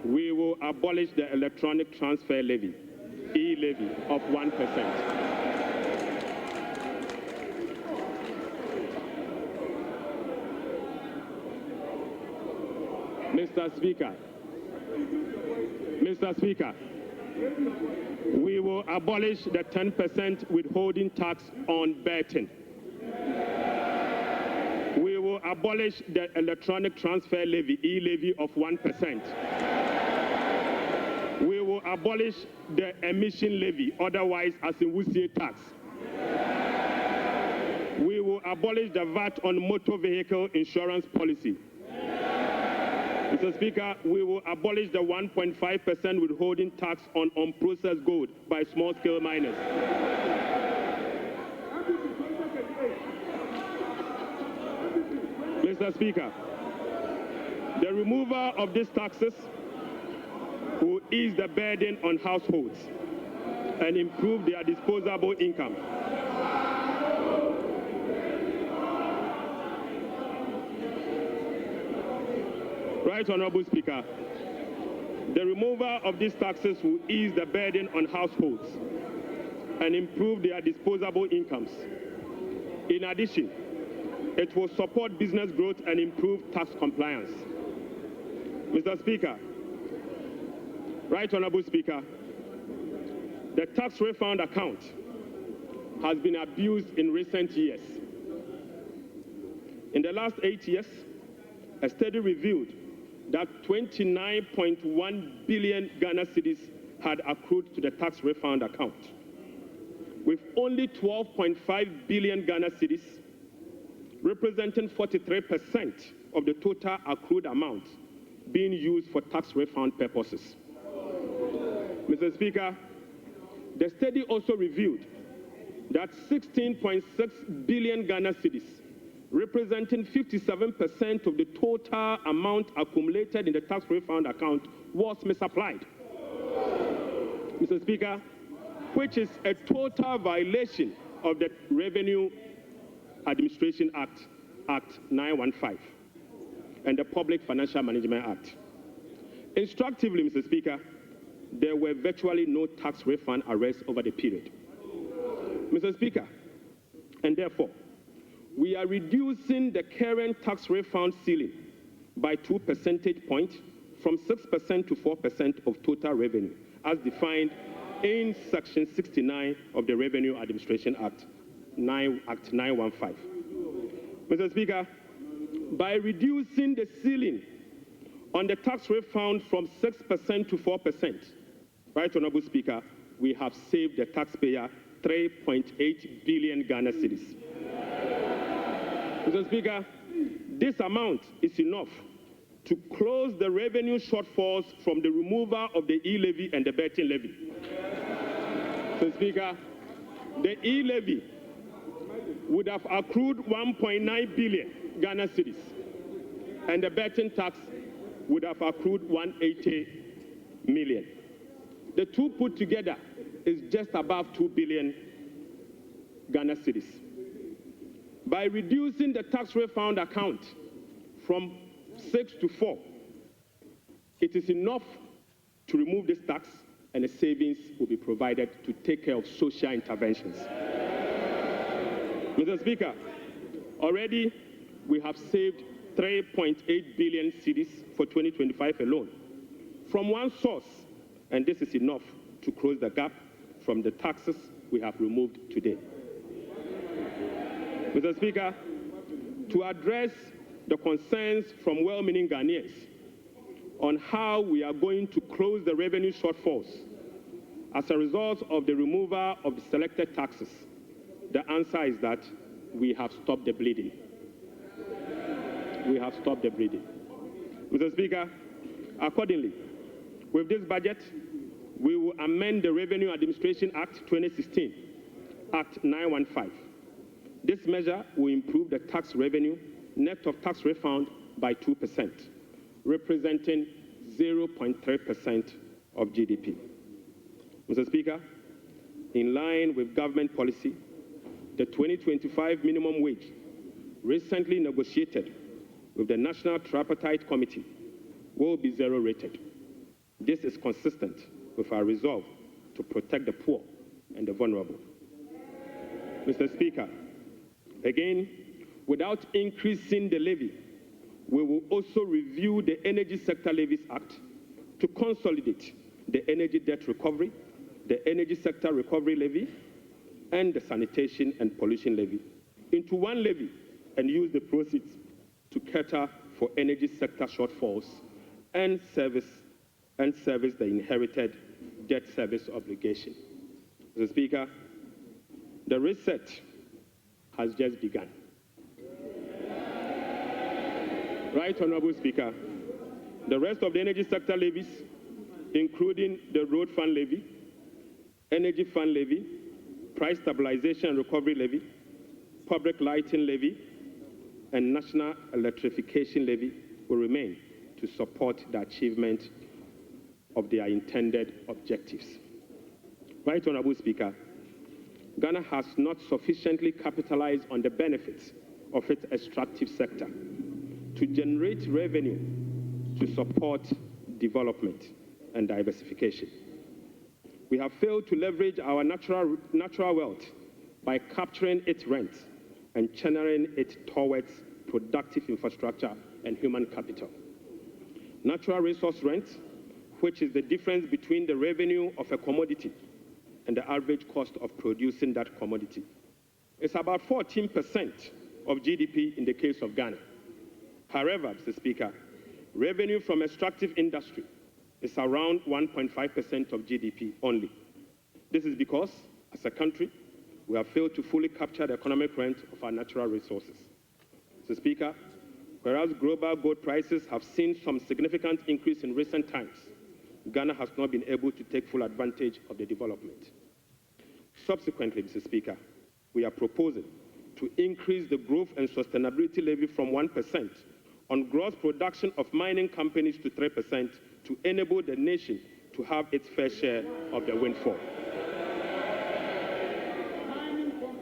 we will abolish the electronic transfer levy, e-levy, of 1%. Mr. Speaker, we will abolish the 10% withholding tax on betting. We will abolish the electronic transfer levy, e-levy of 1%. We will abolish the emission levy, otherwise as in Wusie tax. We will abolish the VAT on motor vehicle insurance policy. Mr. Speaker, we will abolish the 1.5% withholding tax on unprocessed gold by small-scale miners. Mr. Speaker, the removal of these taxes will ease the burden on households and improve their disposable income. Right, Honorable Speaker, the removal of these taxes will ease the burden on households and improve their disposable incomes. In addition, it will support business growth and improve tax compliance. Mr. Speaker, Right Honorable Speaker, the tax refund account has been abused in recent years. In the last 8 years, a study revealed that 29.1 billion Ghana cedis had accrued to the tax refund account, with only 12.5 billion Ghana cedis, representing 43% of the total accrued amount, being used for tax refund purposes. Mr. Speaker, the study also revealed that 16.6 billion Ghana cedis, representing 57% of the total amount accumulated in the tax refund account, was misapplied. Mr. Speaker, which is a total violation of the Revenue Administration Act, Act 915, and the Public Financial Management Act. Instructively, Mr. Speaker, there were virtually no tax refund arrests over the period. Mr. Speaker, and therefore, we are reducing the current tax refund ceiling by 2 percentage points from 6% to 4% of total revenue, as defined in Section 69 of the Revenue Administration Act, Act 915. Mr. Speaker, by reducing the ceiling on the tax refund from 6% to 4%, Right Honorable Speaker, we have saved the taxpayer 3.8 billion Ghana cedis. Mr. Speaker, this amount is enough to close the revenue shortfalls from the removal of the e-levy and the betting levy. Mr. Speaker, the e-levy would have accrued 1.9 billion Ghana cedis, and the betting tax would have accrued 180 million. The two put together is just above 2 billion Ghana cedis. By reducing the tax refund account from 6 to 4, it is enough to remove this tax, and the savings will be provided to take care of social interventions. Mr. Speaker, already we have saved 3.8 billion cedis for 2025 alone from one source, and this is enough to close the gap from the taxes we have removed today. Mr. Speaker, to address the concerns from well-meaning Ghanaians on how we are going to close the revenue shortfalls as a result of the removal of the selected taxes, the answer is that we have stopped the bleeding. We have stopped the bleeding. Mr. Speaker, Accordingly, with this budget, we will amend the Revenue Administration Act 2016, Act 915. This measure will improve the tax revenue net of tax refund by 2%, representing 0.3% of GDP. Mr. Speaker, in line with government policy, the 2025 minimum wage recently negotiated with the National Tripartite Committee will be zero rated. This is consistent with our resolve to protect the poor and the vulnerable. Mr. Speaker, again, without increasing the levy, we will also review the Energy Sector Levies Act to consolidate the Energy Debt Recovery, the Energy Sector Recovery Levy, and the Sanitation and Pollution Levy into one levy and use the proceeds to cater for energy sector shortfalls and service the inherited debt service obligation. Mr. Speaker, the reset has just begun. Right, Honorable Speaker, the rest of the energy sector levies, including the Road Fund Levy, Energy Fund Levy, Price Stabilization and Recovery Levy, Public Lighting Levy, and National Electrification Levy will remain to support the achievement of their intended objectives. Right, Honorable Speaker, Ghana has not sufficiently capitalized on the benefits of its extractive sector to generate revenue to support development and diversification. We have failed to leverage our natural wealth by capturing its rent and channeling it towards productive infrastructure and human capital. Natural resource rent, which is the difference between the revenue of a commodity and the average cost of producing that commodity, is about 14% of GDP in the case of Ghana. However, Mr. Speaker, revenue from extractive industry is around 1.5% of GDP only. This is because, as a country, we have failed to fully capture the economic rent of our natural resources. Mr. Speaker, whereas global gold prices have seen some significant increase in recent times, Ghana has not been able to take full advantage of the development. Subsequently, Mr. Speaker, we are proposing to increase the growth and sustainability levy from 1% on gross production of mining companies to 3% to enable the nation to have its fair share of the windfall.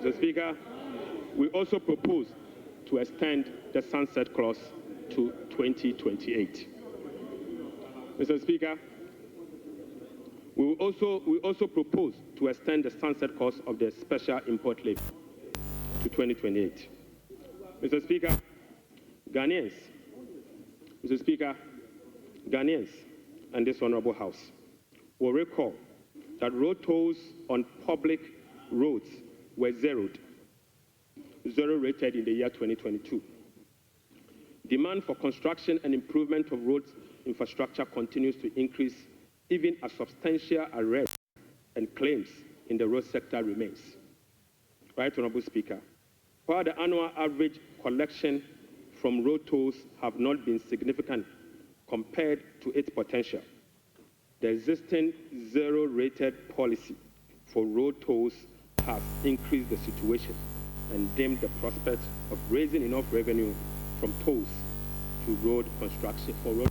Mr. Speaker, we also propose to extend the sunset clause to 2028. Mr. Speaker, we also propose to extend the sunset clause of the special import levy to 2028. Mr. Speaker, Ghanaians and this Honorable House will recall that road tolls on public roads were zero rated in the year 2022. Demand for construction and improvement of roads infrastructure continues to increase, even as substantial arrests and claims in the road sector remains. Right, Honorable Speaker, while the annual average collection from road tolls have not been significant compared to its potential, the existing zero-rated policy for road tolls has increased the situation and dimmed the prospect of raising enough revenue from tolls to road construction for road.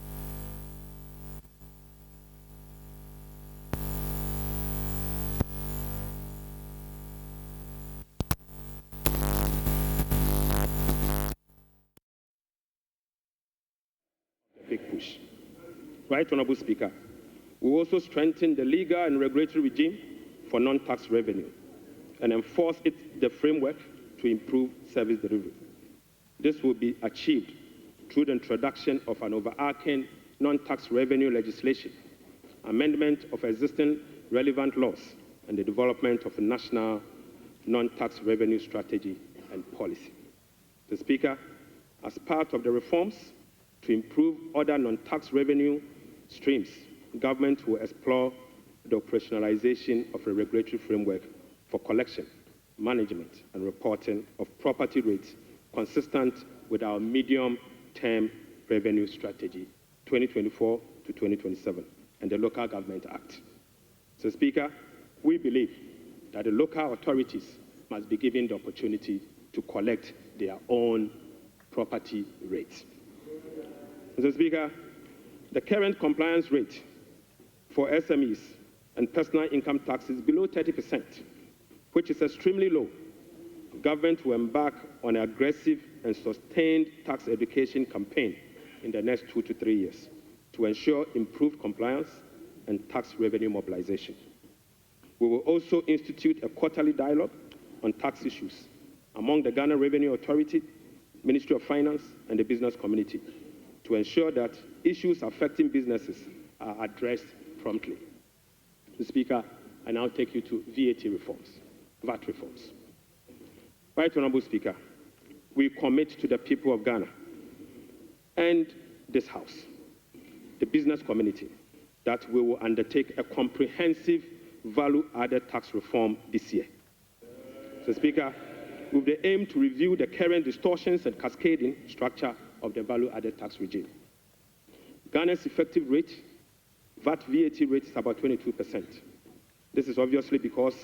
Big push. Right, Honorable Speaker, we will also strengthen the legal and regulatory regime for non-tax revenue and enforce the framework to improve service delivery. This will be achieved through the introduction of an overarching non-tax revenue legislation, amendment of existing relevant laws, and the development of a national non-tax revenue strategy and policy. Mr. Speaker, as part of the reforms to improve other non-tax revenue streams, government will explore the operationalization of a regulatory framework for collection, management, and reporting of property rates consistent with our medium-term revenue strategy, 2024 to 2027 and the Local Government Act. So, Speaker, we believe that the local authorities must be given the opportunity to collect their own property rates. Mr. Speaker, the current compliance rate for SMEs and personal income tax is below 30%, which is extremely low. Government will embark on an aggressive and sustained tax education campaign in the next 2 to 3 years to ensure improved compliance and tax revenue mobilization. We will also institute a quarterly dialogue on tax issues among the Ghana Revenue Authority, Ministry of Finance, and the business community to ensure that issues affecting businesses are addressed promptly. Mr. Speaker, I now take you to VAT reforms, VAT reforms. Right Honourable Speaker, we commit to the people of Ghana and this House, the business community, that we will undertake a comprehensive value-added tax reform this year. So, Speaker, with the aim to review the current distortions and cascading structure of the value-added tax regime. Ghana's effective rate, VAT rate, is about 22%. This is obviously because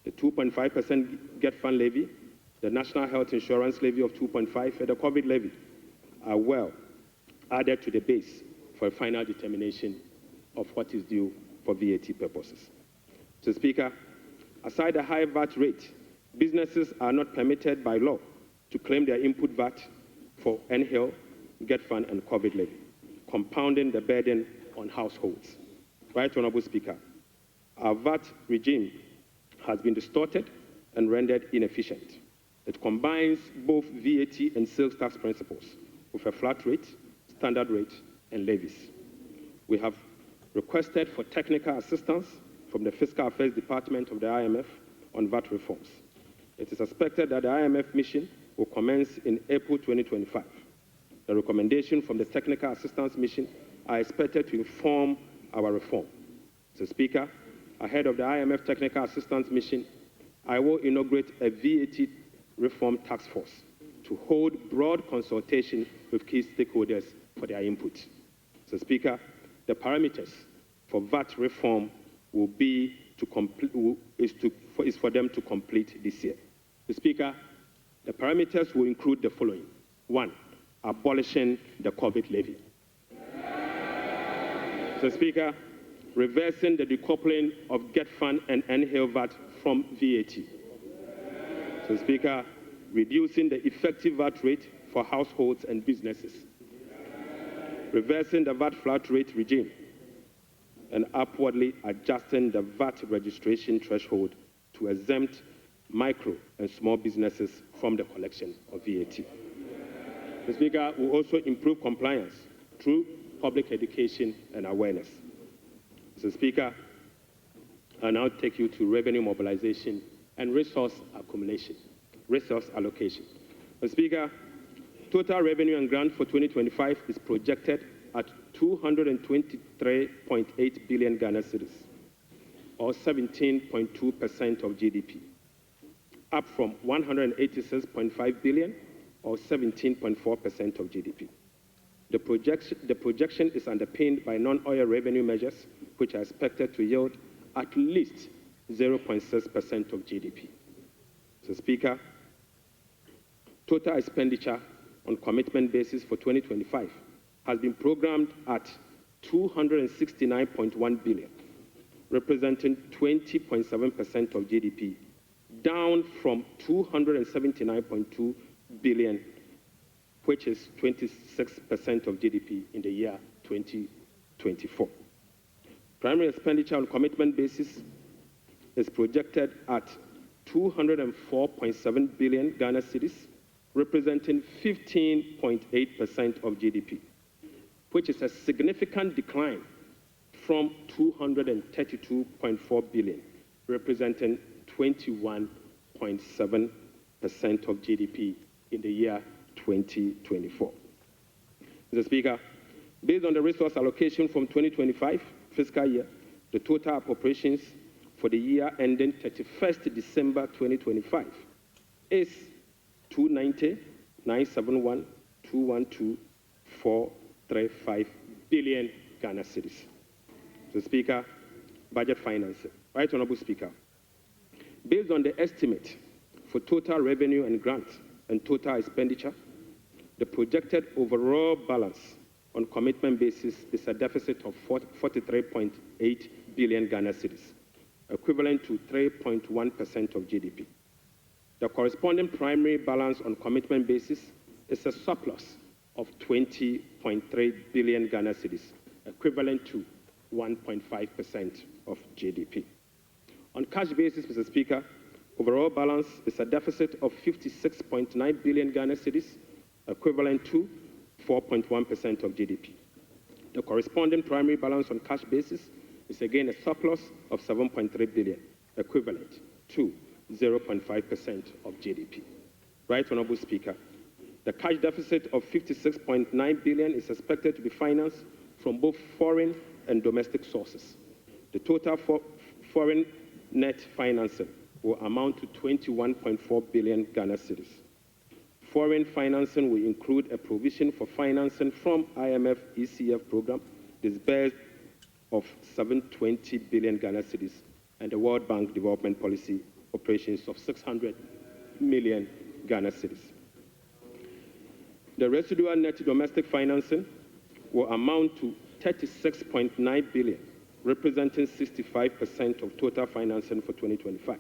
the 2.5% Get Fund levy, the National Health Insurance levy of 2.5%, and the COVID levy are well added to the base for a final determination of what is due for VAT purposes. So, Speaker, aside the high VAT rate, businesses are not permitted by law to claim their input VAT for NHIL, Get Fund, and COVID levy, compounding the burden on households. Right Honourable Speaker, our VAT regime has been distorted and rendered inefficient. It combines both VAT and sales tax principles with a flat rate, standard rate, and levies. We have requested for technical assistance from the Fiscal Affairs Department of the IMF on VAT reforms. It is expected that the IMF mission will commence in April 2025. The recommendations from the Technical Assistance Mission are expected to inform our reform. So, Speaker, ahead of the IMF Technical Assistance Mission, I will inaugurate a VAT reform task force to hold broad consultation with key stakeholders for their input. So, Speaker, the parameters for VAT reform will be is for them to complete this year. So, Speaker, the parameters will include the following. 1, abolishing the COVID levy. So, Speaker, reversing the decoupling of Get Fund and NHIL VAT from VAT. So, Speaker, reducing the effective VAT rate for households and businesses. Reversing the VAT flat rate regime and upwardly adjusting the VAT registration threshold to exempt micro and small businesses from the collection of VAT. The Speaker will also improve compliance through public education and awareness. Mr. Speaker, I now take you to revenue mobilization and resource allocation. Mr. Speaker, total revenue and grant for 2025 is projected at 223.8 billion Ghana cedis, or 17.2% of GDP, up from 186.5 billion, or 17.4% of GDP. The projection is underpinned by non-oil revenue measures, which are expected to yield at least 0.6% of GDP. So, Speaker, total expenditure on commitment basis for 2025 has been programmed at 269.1 billion, representing 20.7% of GDP, down from 279.2 billion, which is 26% of GDP in the year 2024. Primary expenditure on commitment basis is projected at 204.7 billion Ghana cedis, representing 15.8% of GDP, which is a significant decline from 232.4 billion, representing 21.7% of GDP in the year 2024. Mr. Speaker, based on the resource allocation from 2025 fiscal year, the total appropriations for the year ending 31st December 2025 is 290,971,212,435 billion Ghana cedis. Mr. Speaker, budget financing. Right Honorable Speaker, based on the estimate for total revenue and grants and total expenditure, the projected overall balance on commitment basis is a deficit of 43.8 billion Ghana cedis, equivalent to 3.1% of GDP. The corresponding primary balance on commitment basis is a surplus of 20.3 billion Ghana cedis, equivalent to 1.5% of GDP. On cash basis, Mr. Speaker, overall balance is a deficit of 56.9 billion Ghana cedis, equivalent to 4.1% of GDP. The corresponding primary balance on cash basis is again a surplus of 7.3 billion, equivalent to 0.5% of GDP. Right Honorable Speaker, the cash deficit of 56.9 billion is expected to be financed from both foreign and domestic sources. The total foreign net financing will amount to 21.4 billion Ghana cedis. Foreign financing will include a provision for financing from IMF ECF program disbursed of 720 billion Ghana cedis and the World Bank Development Policy operations of 600 million Ghana cedis. The residual net domestic financing will amount to 36.9 billion, representing 65% of total financing for 2025.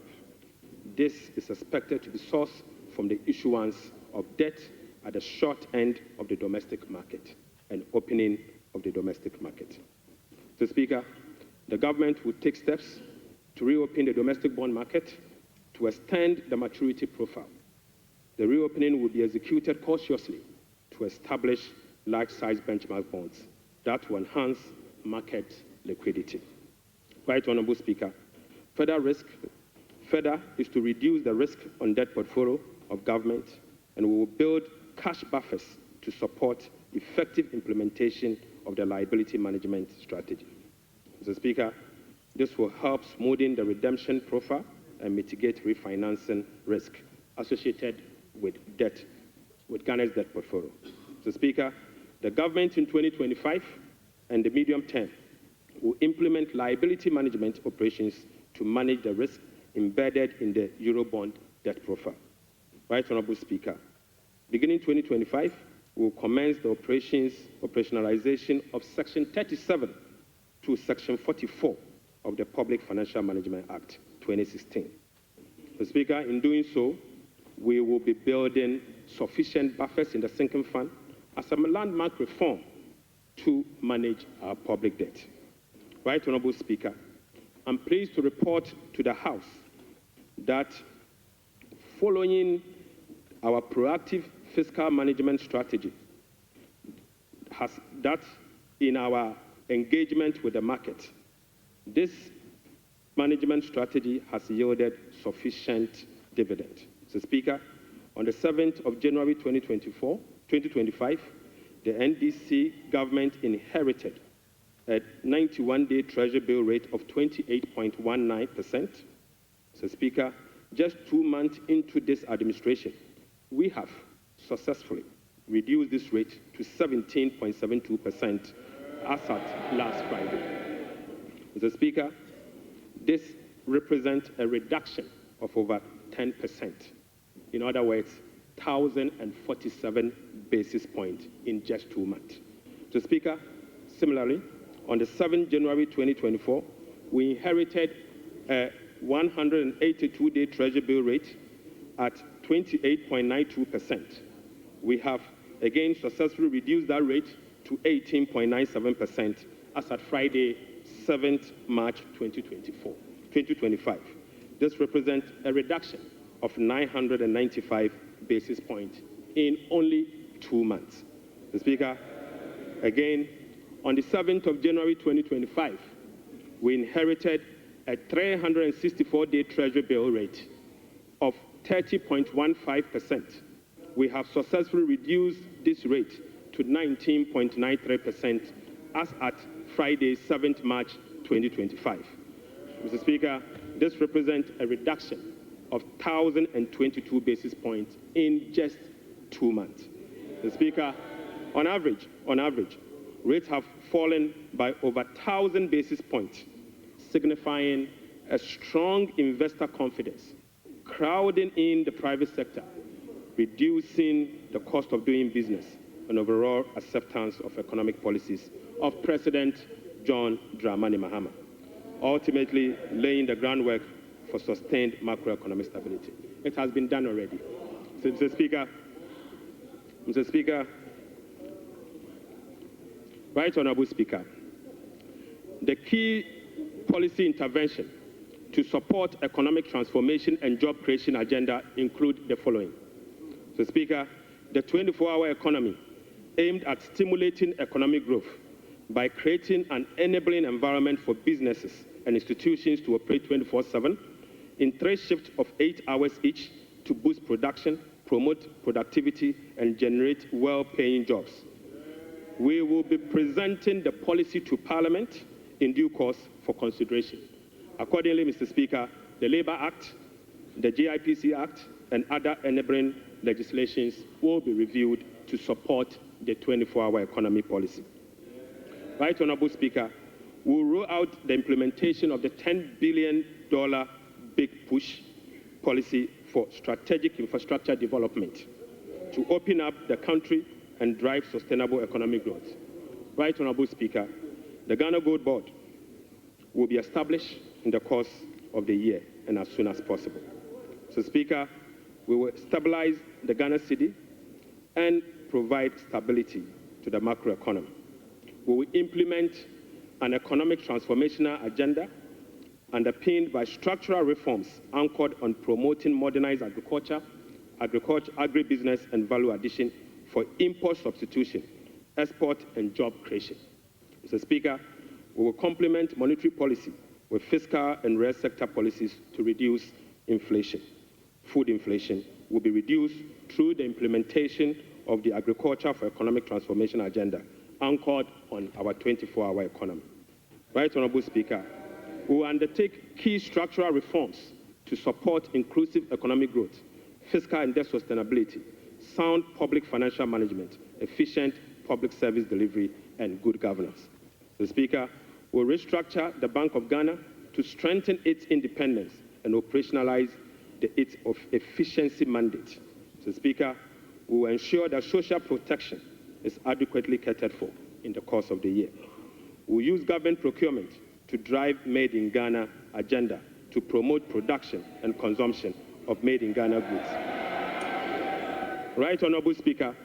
This is expected to be sourced from the issuance of debt at the short end of the domestic market and opening of the domestic market. Mr. Speaker, the government will take steps to reopen the domestic bond market to extend the maturity profile. The reopening will be executed cautiously to establish large-size benchmark bonds that will enhance market liquidity. Right Honorable Speaker, further is to reduce the risk on debt portfolio of government, and we will build cash buffers to support effective implementation of the liability management strategy. Mr. Speaker, this will help smoothing the redemption profile and mitigate refinancing risk associated with Ghana's debt portfolio. Mr. Speaker, the government in 2025 and the medium term will implement liability management operations to manage the risk embedded in the Eurobond debt profile. Right Honorable Speaker, beginning 2025, we will commence the operationalization of Section 37 to Section 44 of the Public Financial Management Act 2016. Mr. Speaker, in doing so, we will be building sufficient buffers in the sinking fund as a landmark reform to manage our public debt. Right Honorable Speaker, I'm pleased to report to the House that following our proactive fiscal management strategy, that in our engagement with the market, this management strategy has yielded sufficient dividend. Mr. Speaker, on the 7th of January 2025, the NDC government inherited a 91-day Treasury bill rate of 28.19%. Mr. Speaker, just 2 months into this administration, we have successfully reduced this rate to 17.72% as at last Friday. Mr. Speaker, this represents a reduction of over 10%. In other words, 1,047 basis points in just 2 months. Mr. Speaker, similarly, on the 7th January 2024, we inherited a 182-day Treasury bill rate at 28.92%. We have again successfully reduced that rate to 18.97% as at Friday, 7th March 2025. This represents a reduction of 995 basis points in only 2 months. Mr. Speaker, again, on the 7th of January 2025, we inherited a 364-day Treasury bill rate of 30.15%. We have successfully reduced this rate to 19.93% as at Friday, 7th March 2025. Mr. Speaker, this represents a reduction of 1,022 basis points in just 2 months. Mr. Speaker, on average, rates have fallen by over 1,000 basis points, signifying a strong investor confidence, crowding in the private sector, reducing the cost of doing business, and overall acceptance of economic policies of President John Dramani Mahama, ultimately laying the groundwork for sustained macroeconomic stability. It has been done already. So, Mr. Speaker, Right Honorable Speaker, the key policy intervention to support economic transformation and job creation agenda include the following. So, Speaker, the 24-hour economy aimed at stimulating economic growth by creating an enabling environment for businesses and institutions to operate 24/7 in 3 shifts of 8 hours each to boost production, promote productivity, and generate well-paying jobs. We will be presenting the policy to Parliament in due course for consideration. Accordingly, Mr. Speaker, the Labour Act, the GIPC Act, and other enabling legislations will be reviewed to support the 24-hour economy policy. Right Honorable Speaker, we'll roll out the implementation of the $10 billion Big Push policy for strategic infrastructure development to open up the country and drive sustainable economic growth. Right Honorable Speaker, the Ghana Gold Board will be established in the course of the year and as soon as possible. So, Speaker, we will stabilize the Ghana cedi and provide stability to the macroeconomy. We will implement an economic transformational agenda underpinned by structural reforms anchored on promoting modernized agriculture, agribusiness, and value addition for import substitution, export, and job creation. Mr. Speaker, we will complement monetary policy with fiscal and real sector policies to reduce inflation. Food inflation will be reduced through the implementation of the Agriculture for Economic Transformation agenda, anchored on our 24-hour economy. Right Honorable Speaker, we will undertake key structural reforms to support inclusive economic growth, fiscal and debt sustainability, sound public financial management, efficient public service delivery, and good governance. The Speaker will restructure the Bank of Ghana to strengthen its independence and operationalize its efficiency mandate. The Speaker will ensure that social protection is adequately catered for in the course of the year. We will use government procurement to drive Made in Ghana agenda to promote production and consumption of Made in Ghana goods. Right Honorable Speaker,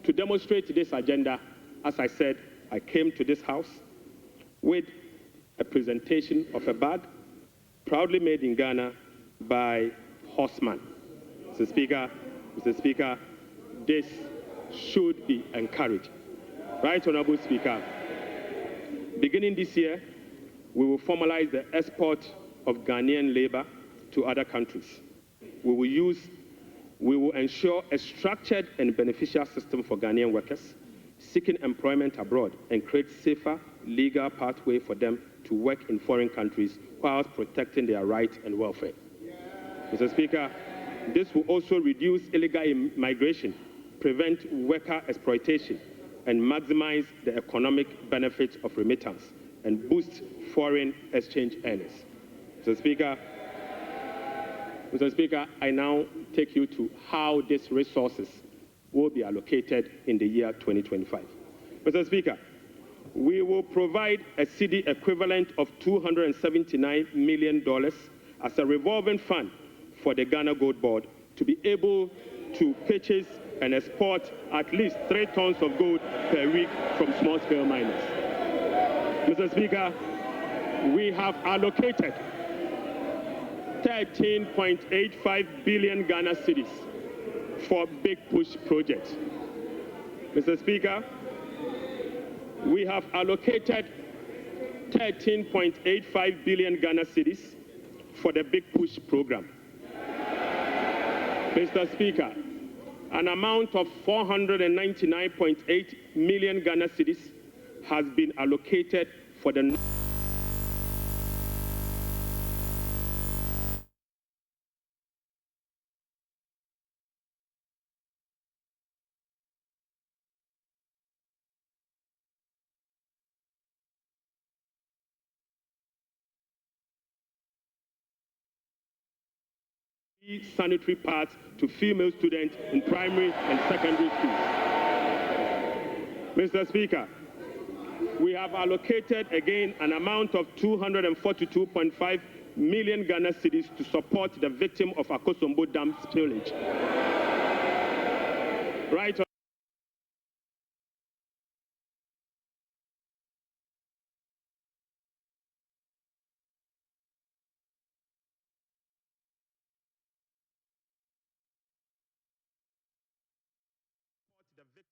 to demonstrate this agenda, as I said, I came to this House with a presentation of a bag proudly made in Ghana by Horseman. Mr. Speaker, this should be encouraged. Right Honorable Speaker, beginning this year, we will formalize the export of Ghanaian labor to other countries. We will ensure a structured and beneficial system for Ghanaian workers seeking employment abroad and create safer legal pathway for them to work in foreign countries whilst protecting their rights and welfare. Mr. Speaker, this will also reduce illegal migration, prevent worker exploitation, and maximize the economic benefits of remittance and boost foreign exchange earnings. Mr. Speaker, I now take you to how these resources will be allocated in the year 2025. Mr. Speaker, we will provide a cedi equivalent of $279 million as a revolving fund for the Ghana Gold Board to be able to purchase and export at least 3 tons of gold per week from small-scale miners. Mr. Speaker, we have allocated 13.85 billion Ghana cedis for Big Push projects. Mr. Speaker, we have allocated 13.85 billion Ghana cedis for the Big Push program. Mr. Speaker, an amount of 499.8 million Ghana cedis has been allocated for the sanitary pads to female students in primary and secondary schools. Mr. Speaker, we have allocated again an amount of 242.5 million Ghana cedis to support the victim of Akosombo Dam spillage. Right. The victim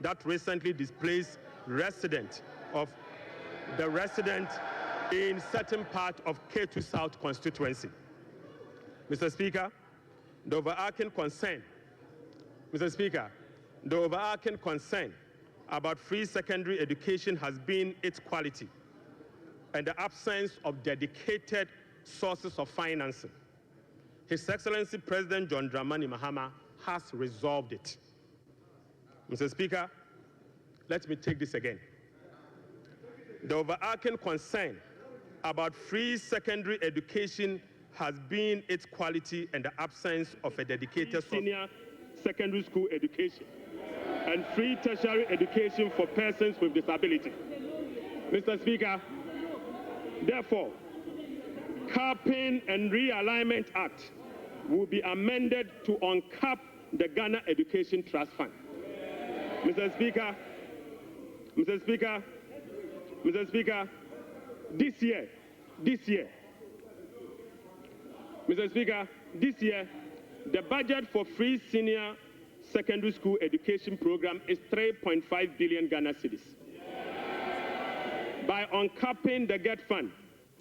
that recently displaced resident in certain part of K2 South constituency. Mr. Speaker, the overarching concern about free secondary education has been its quality and the absence of dedicated sources of financing. His Excellency President John Dramani Mahama has resolved it. Mr. Speaker, let me take this again. The overarching concern about free secondary education has been its quality and the absence of a dedicated senior secondary school education and free tertiary education for persons with disability. Mr. Speaker, therefore, Capping and Realignment Act will be amended to uncap the Ghana Education Trust Fund. Mr. Speaker, this year, the budget for free senior secondary school education program is 3.5 billion Ghana cedis. By uncapping the GET fund,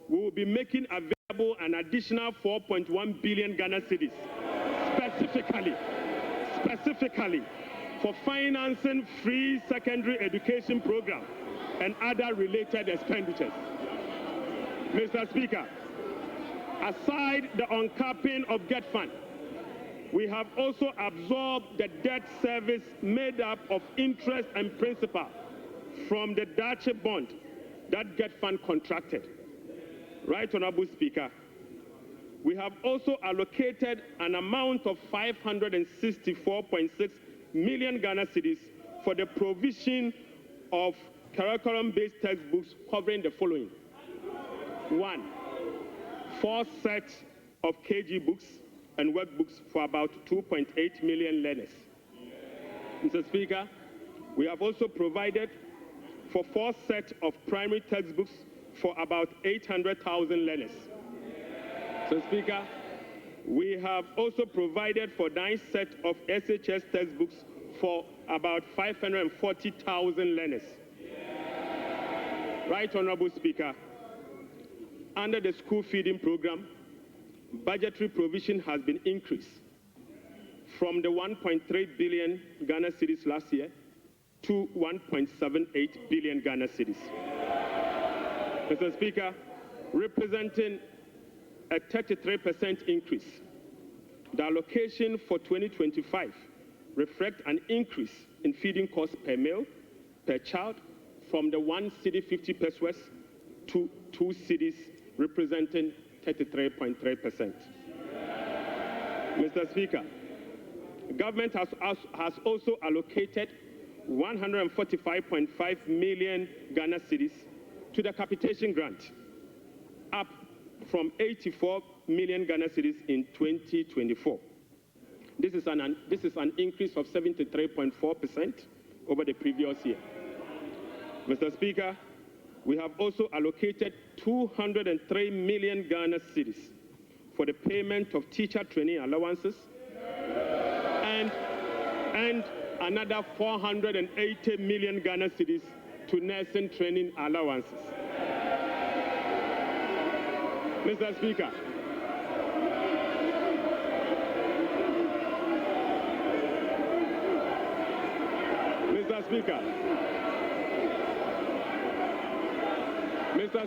we will be making available an additional 4.1 billion Ghana cedis, specifically for financing free secondary education program and other related expenditures. Mr. Speaker, aside the uncapping of GET fund, we have also absorbed the debt service made up of interest and principal from the Dache bond that GET fund contracted. Right, Honorable Speaker, we have also allocated an amount of 564.6 million Ghana cedis for the provision of curriculum-based textbooks covering the following. 1, 4 sets of KG books and workbooks for about 2.8 million learners. Mr. Speaker, we have also provided for 4 sets of primary textbooks for about 800,000 learners. Mr. Speaker, we have also provided for 9 sets of SHS textbooks for about 540,000 learners. Right, Honorable Speaker, under the school feeding program, budgetary provision has been increased from the 1.3 billion Ghana cedis last year to 1.78 billion Ghana cedis. Mr. Speaker, representing a 33% increase. The allocation for 2025 reflects an increase in feeding costs per meal, per child, from the 1 cedi 50 pesos to 2 cedis, representing 33.3%. Mr. Speaker, the government has also allocated 145.5 million Ghana cedis to the capitation grant, up from 84 million Ghana cedis in 2024. This is an increase of 73.4% over the previous year. Mr. Speaker, we have also allocated 203 million Ghana cedis for the payment of teacher training allowances and another 480 million Ghana cedis to nursing training allowances. Mr.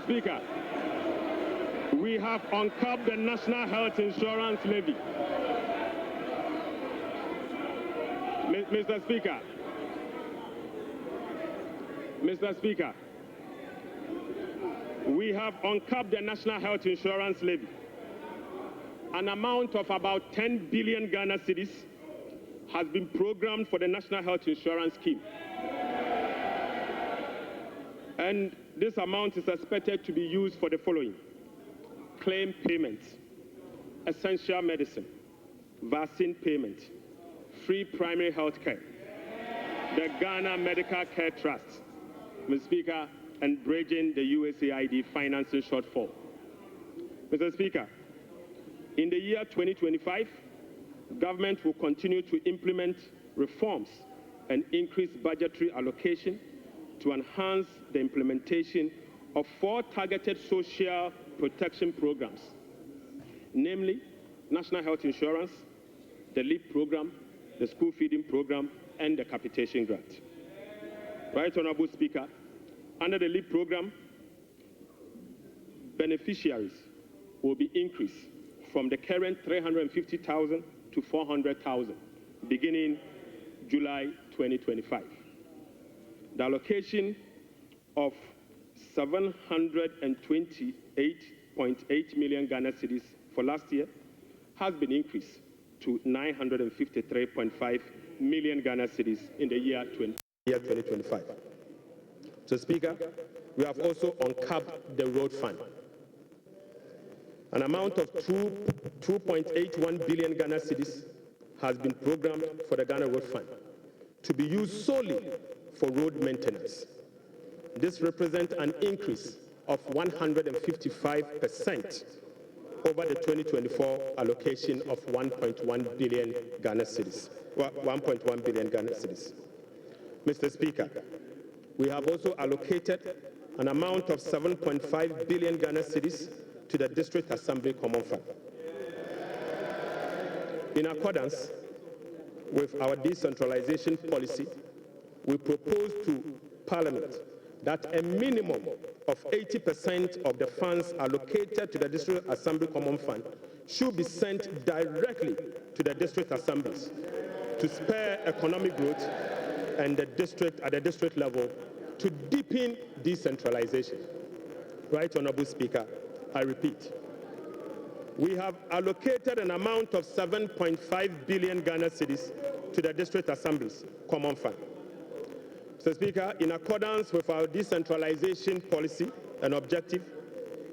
Speaker, we have uncapped the National Health Insurance Levy Mr. Speaker. Mr. Speaker, we have uncapped the National Health Insurance Levy. An amount of about 10 billion Ghana cedis has been programmed for the National Health Insurance Scheme. And this amount is expected to be used for the following: claim payments, essential medicine, vaccine payment, free primary health care, the Ghana Medical Care Trust, Mr. Speaker, and bridging the USAID financing shortfall. Mr. Speaker, in the year 2025, government will continue to implement reforms and increase budgetary allocation to enhance the implementation of 4 targeted social protection programs, namely National Health Insurance, the LEAP program, the school feeding program, and the capitation grant. Right Honorable Speaker, under the LEAP program, beneficiaries will be increased from the current 350,000 to 400,000 beginning July 2025. The allocation of 728.8 million Ghana cedis for last year has been increased to 953.5 million Ghana cedis in the year 2025. So, Speaker, we have also uncapped the road fund. An amount of 2.81 billion Ghana cedis has been programmed for the Ghana Road Fund to be used solely for road maintenance. This represents an increase of 155% over the 2024 allocation of 1.1 billion Ghana cedis. 1.1 billion Ghana cedis. Mr. Speaker, we have also allocated an amount of 7.5 billion Ghana cedis to the District Assembly Common Fund. In accordance with our decentralization policy, we propose to Parliament that a minimum of 80% of the funds allocated to the District Assembly Common Fund should be sent directly to the district assemblies to spur economic growth and at the district level to deepen decentralization. Right Honorable Speaker, I repeat, we have allocated an amount of 7.5 billion Ghana cedis to the district assemblies common fund. Mr. Speaker, in accordance with our decentralization policy and objective,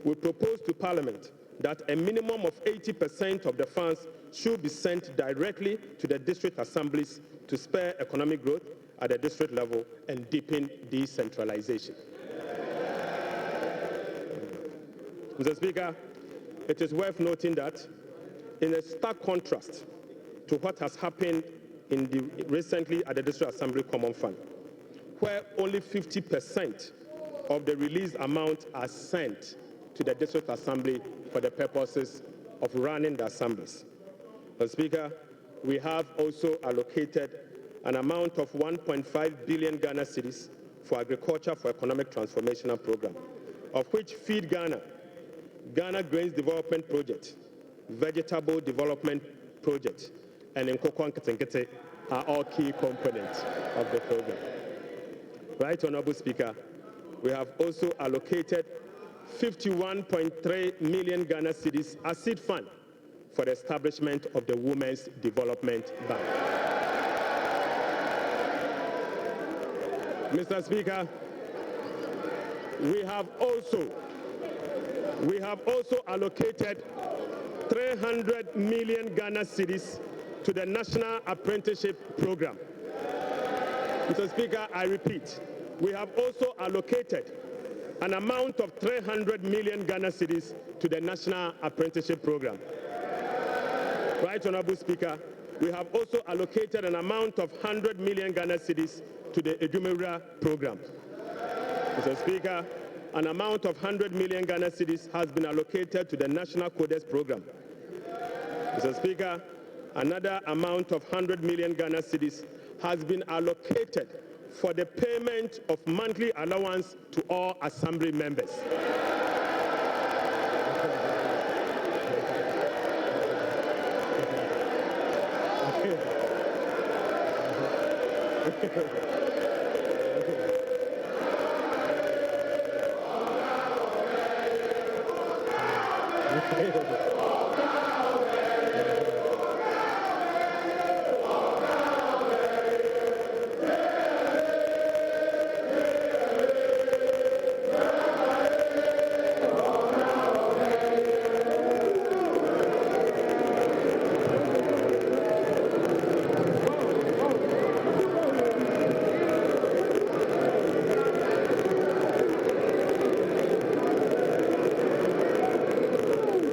we propose to Parliament that a minimum of 80% of the funds should be sent directly to the district assemblies to spur economic growth at the district level and deepen decentralization. Mr. Speaker, it is worth noting that in a stark contrast to what has happened recently at the District Assembly Common Fund, where only 50% of the released amount are sent to the District Assembly for the purposes of running the assemblies. Mr. Speaker, we have also allocated an amount of 1.5 billion Ghana cedis for Agriculture for Economic Transformation Program, of which Feed Ghana, Ghana Grains Development Project, Vegetable Development Project, and Nkoko Nketenkete are all key components of the program. Right Honorable Speaker, we have also allocated 51.3 million Ghana cedis as seed fund for the establishment of the Women's Development Bank. Mr. Speaker, we have also allocated 300 million Ghana cedis to the National Apprenticeship Program. Mr. Speaker, I repeat, we have also allocated an amount of 300 million Ghana cedis to the National Apprenticeship Program. Right Honorable Speaker, we have also allocated an amount of 100 million Ghana cedis to the Edumewura Program. Mr. Speaker, an amount of 100 million Ghana cedis has been allocated to the National Codex Program. Mr. Speaker, another amount of 100 million Ghana cedis has been allocated for the payment of monthly allowance to all Assembly members.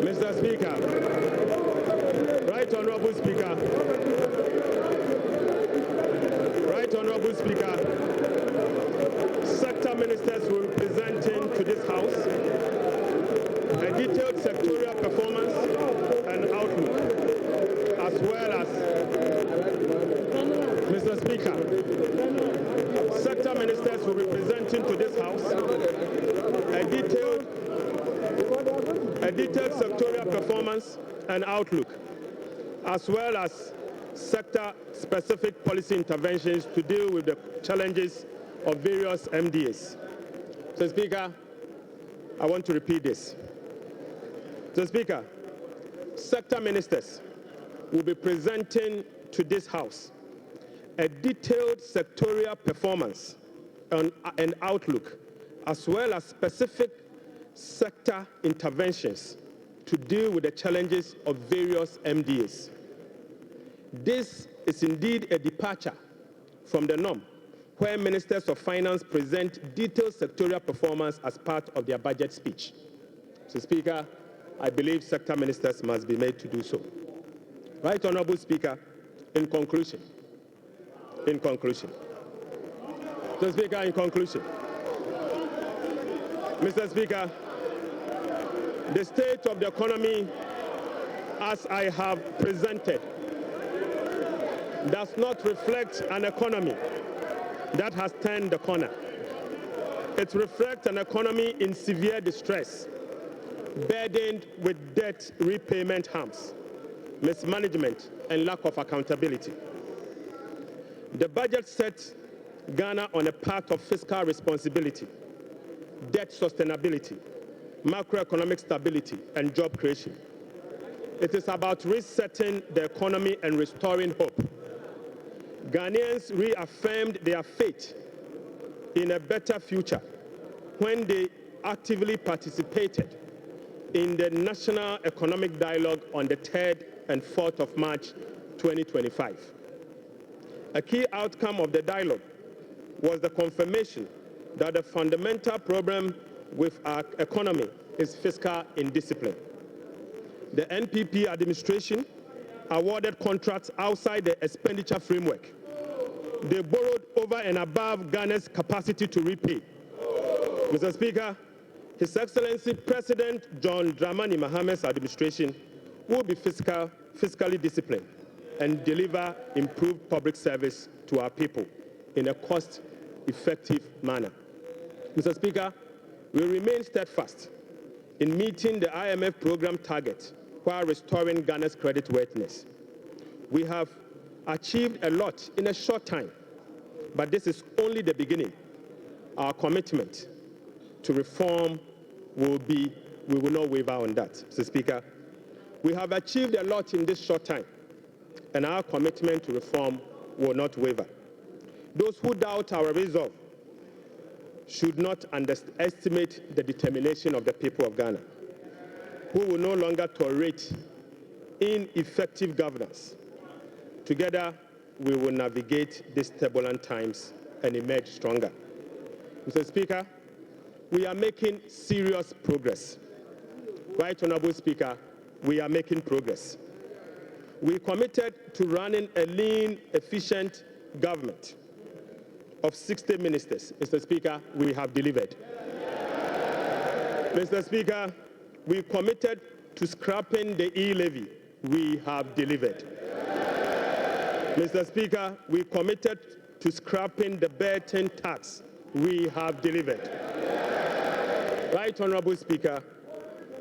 Mr. Speaker, Right Honorable Speaker, Right Honorable Speaker, sector ministers will be presenting to this House a detailed sectorial performance and outlook, as well as, Mr. Speaker, sector ministers will be presenting to this House a detailed sectorial performance and outlook, as well as sector-specific policy interventions to deal with the challenges of various MDAs. Mr. Speaker, I want to repeat this. Mr. Speaker, sector ministers will be presenting to this House a detailed sectorial performance and outlook, as well as specific sector interventions to deal with the challenges of various MDAs. This is indeed a departure from the norm, where ministers of finance present detailed sectorial performance as part of their budget speech. Mr. Speaker, I believe sector ministers must be made to do so. Right Honorable Speaker, in conclusion, Mr. Speaker, in conclusion, Mr. Speaker, the state of the economy, as I have presented, does not reflect an economy that has turned the corner. It reflects an economy in severe distress, burdened with debt repayment harms, mismanagement, and lack of accountability. The budget sets Ghana on a path of fiscal responsibility, debt sustainability, macroeconomic stability, and job creation. It is about resetting the economy and restoring hope. Ghanaians reaffirmed their faith in a better future when they actively participated in the National Economic Dialogue on the 3rd and 4th of March 2025. A key outcome of the dialogue was the confirmation that the fundamental problem with our economy is fiscal indiscipline. The NPP administration awarded contracts outside the expenditure framework. They borrowed over and above Ghana's capacity to repay. Mr. Speaker, His Excellency President John Dramani Mahamad's administration will be fiscally disciplined and deliver improved public service to our people in a cost-effective manner. Mr. Speaker, we remain steadfast in meeting the IMF program target while restoring Ghana's creditworthiness. We have achieved a lot in a short time, but this is only the beginning. Our commitment to reform we will not waver on that, Mr. Speaker. We have achieved a lot in this short time, and our commitment to reform will not waver. Those who doubt our resolve should not underestimate the determination of the people of Ghana, who will no longer tolerate ineffective governance. Together, we will navigate these turbulent times and emerge stronger. Mr. Speaker, we are making serious progress. Right Honorable Speaker, we are making progress. We committed to running a lean, efficient government of 60 ministers. Mr. Speaker, we have delivered. Mr. Speaker, we committed to scrapping the e-levy. We have delivered. Mr. Speaker, we committed to scrapping the burden tax. We have delivered. Right Honorable Speaker,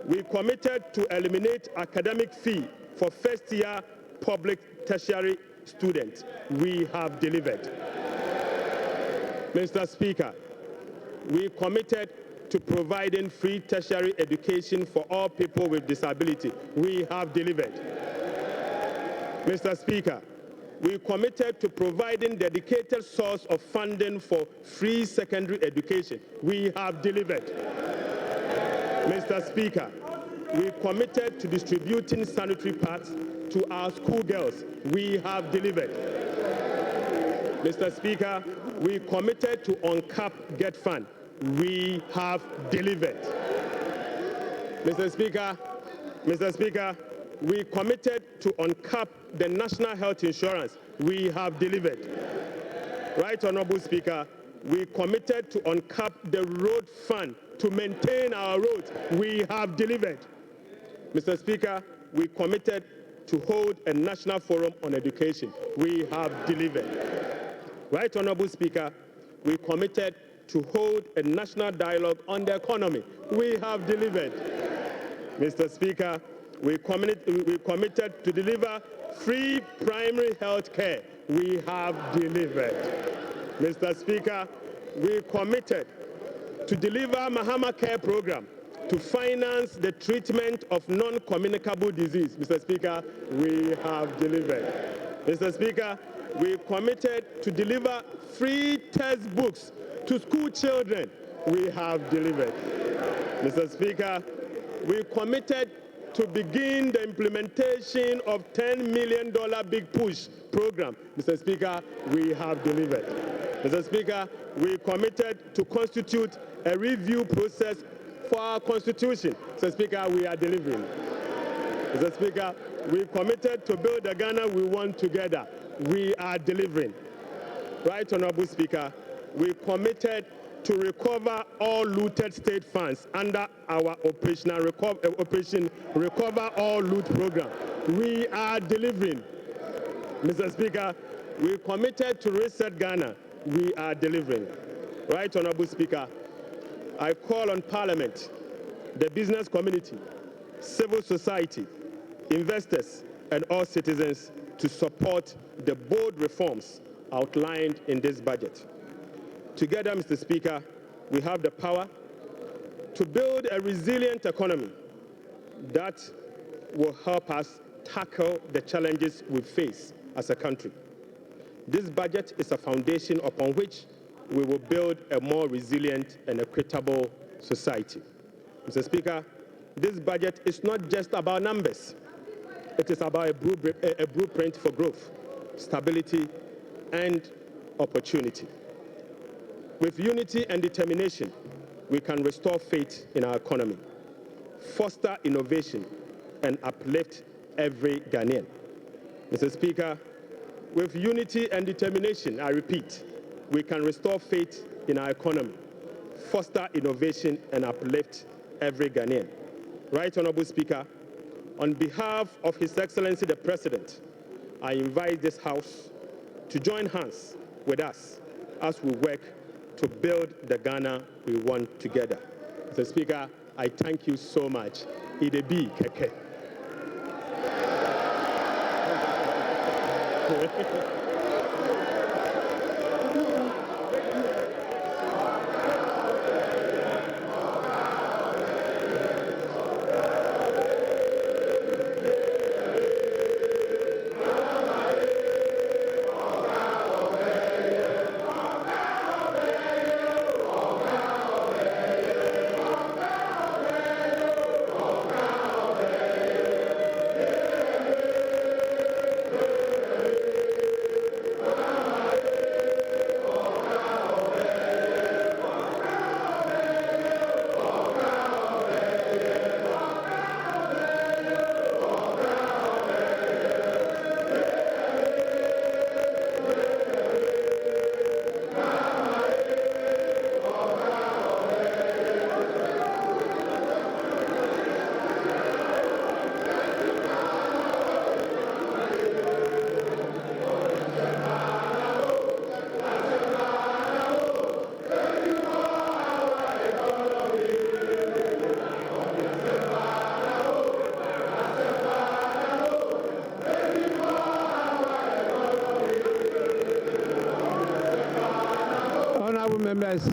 we committed to eliminate academic fee for first-year public tertiary students. We have delivered. Mr. Speaker, we committed to providing free tertiary education for all people with disability. We have delivered. Mr. Speaker, we committed to providing dedicated source of funding for free secondary education. We have delivered. Mr. Speaker, we committed to distributing sanitary pads to our schoolgirls. We have delivered. Mr. Speaker, we committed to uncap Get Fund. We have delivered. Mr. Speaker, we committed to uncap the National Health Insurance. We have delivered. Right, Honorable Speaker, we committed to uncap the road fund to maintain our roads. We have delivered. Mr. Speaker, we committed to hold a national forum on education. We have delivered. Right, Honorable Speaker, we committed to hold a national dialogue on the economy. We have delivered. Mr. Speaker, we committed to deliver free primary health care. We have delivered. Mr. Speaker, we committed to deliver Mahama Care Program to finance the treatment of non-communicable disease. Mr. Speaker, we have delivered. Mr. Speaker, we committed to deliver free textbooks to school children. We have delivered. Mr. Speaker, we committed to begin the implementation of $10 million Big Push program. Mr. Speaker, we have delivered. Mr. Speaker, we committed to constitute a review process for our Constitution. Mr. Speaker, we are delivering. Mr. Speaker, we committed to build the Ghana we want together. We are delivering. Right, Honorable Speaker, we committed to recover all looted state funds under our Operation Recover All Loot program. We are delivering. Mr. Speaker, we committed to reset Ghana. We are delivering. Right, Honorable Speaker, I call on Parliament, the business community, civil society, investors, and all citizens to support the bold reforms outlined in this budget. Together, Mr. Speaker, we have the power to build a resilient economy that will help us tackle the challenges we face as a country. This budget is a foundation upon which we will build a more resilient and equitable society. Mr. Speaker, this budget is not just about numbers. It is about a blueprint for growth, stability, and opportunity. With unity and determination, we can restore faith in our economy, foster innovation, and uplift every Ghanaian. Mr. Speaker, with unity and determination, I repeat, we can restore faith in our economy, foster innovation, and uplift every Ghanaian. Right, Honorable Speaker, on behalf of His Excellency the President, I invite this House to join hands with us as we work to build the Ghana we want together. Mr. Speaker, I thank you so much. Idebi keke. members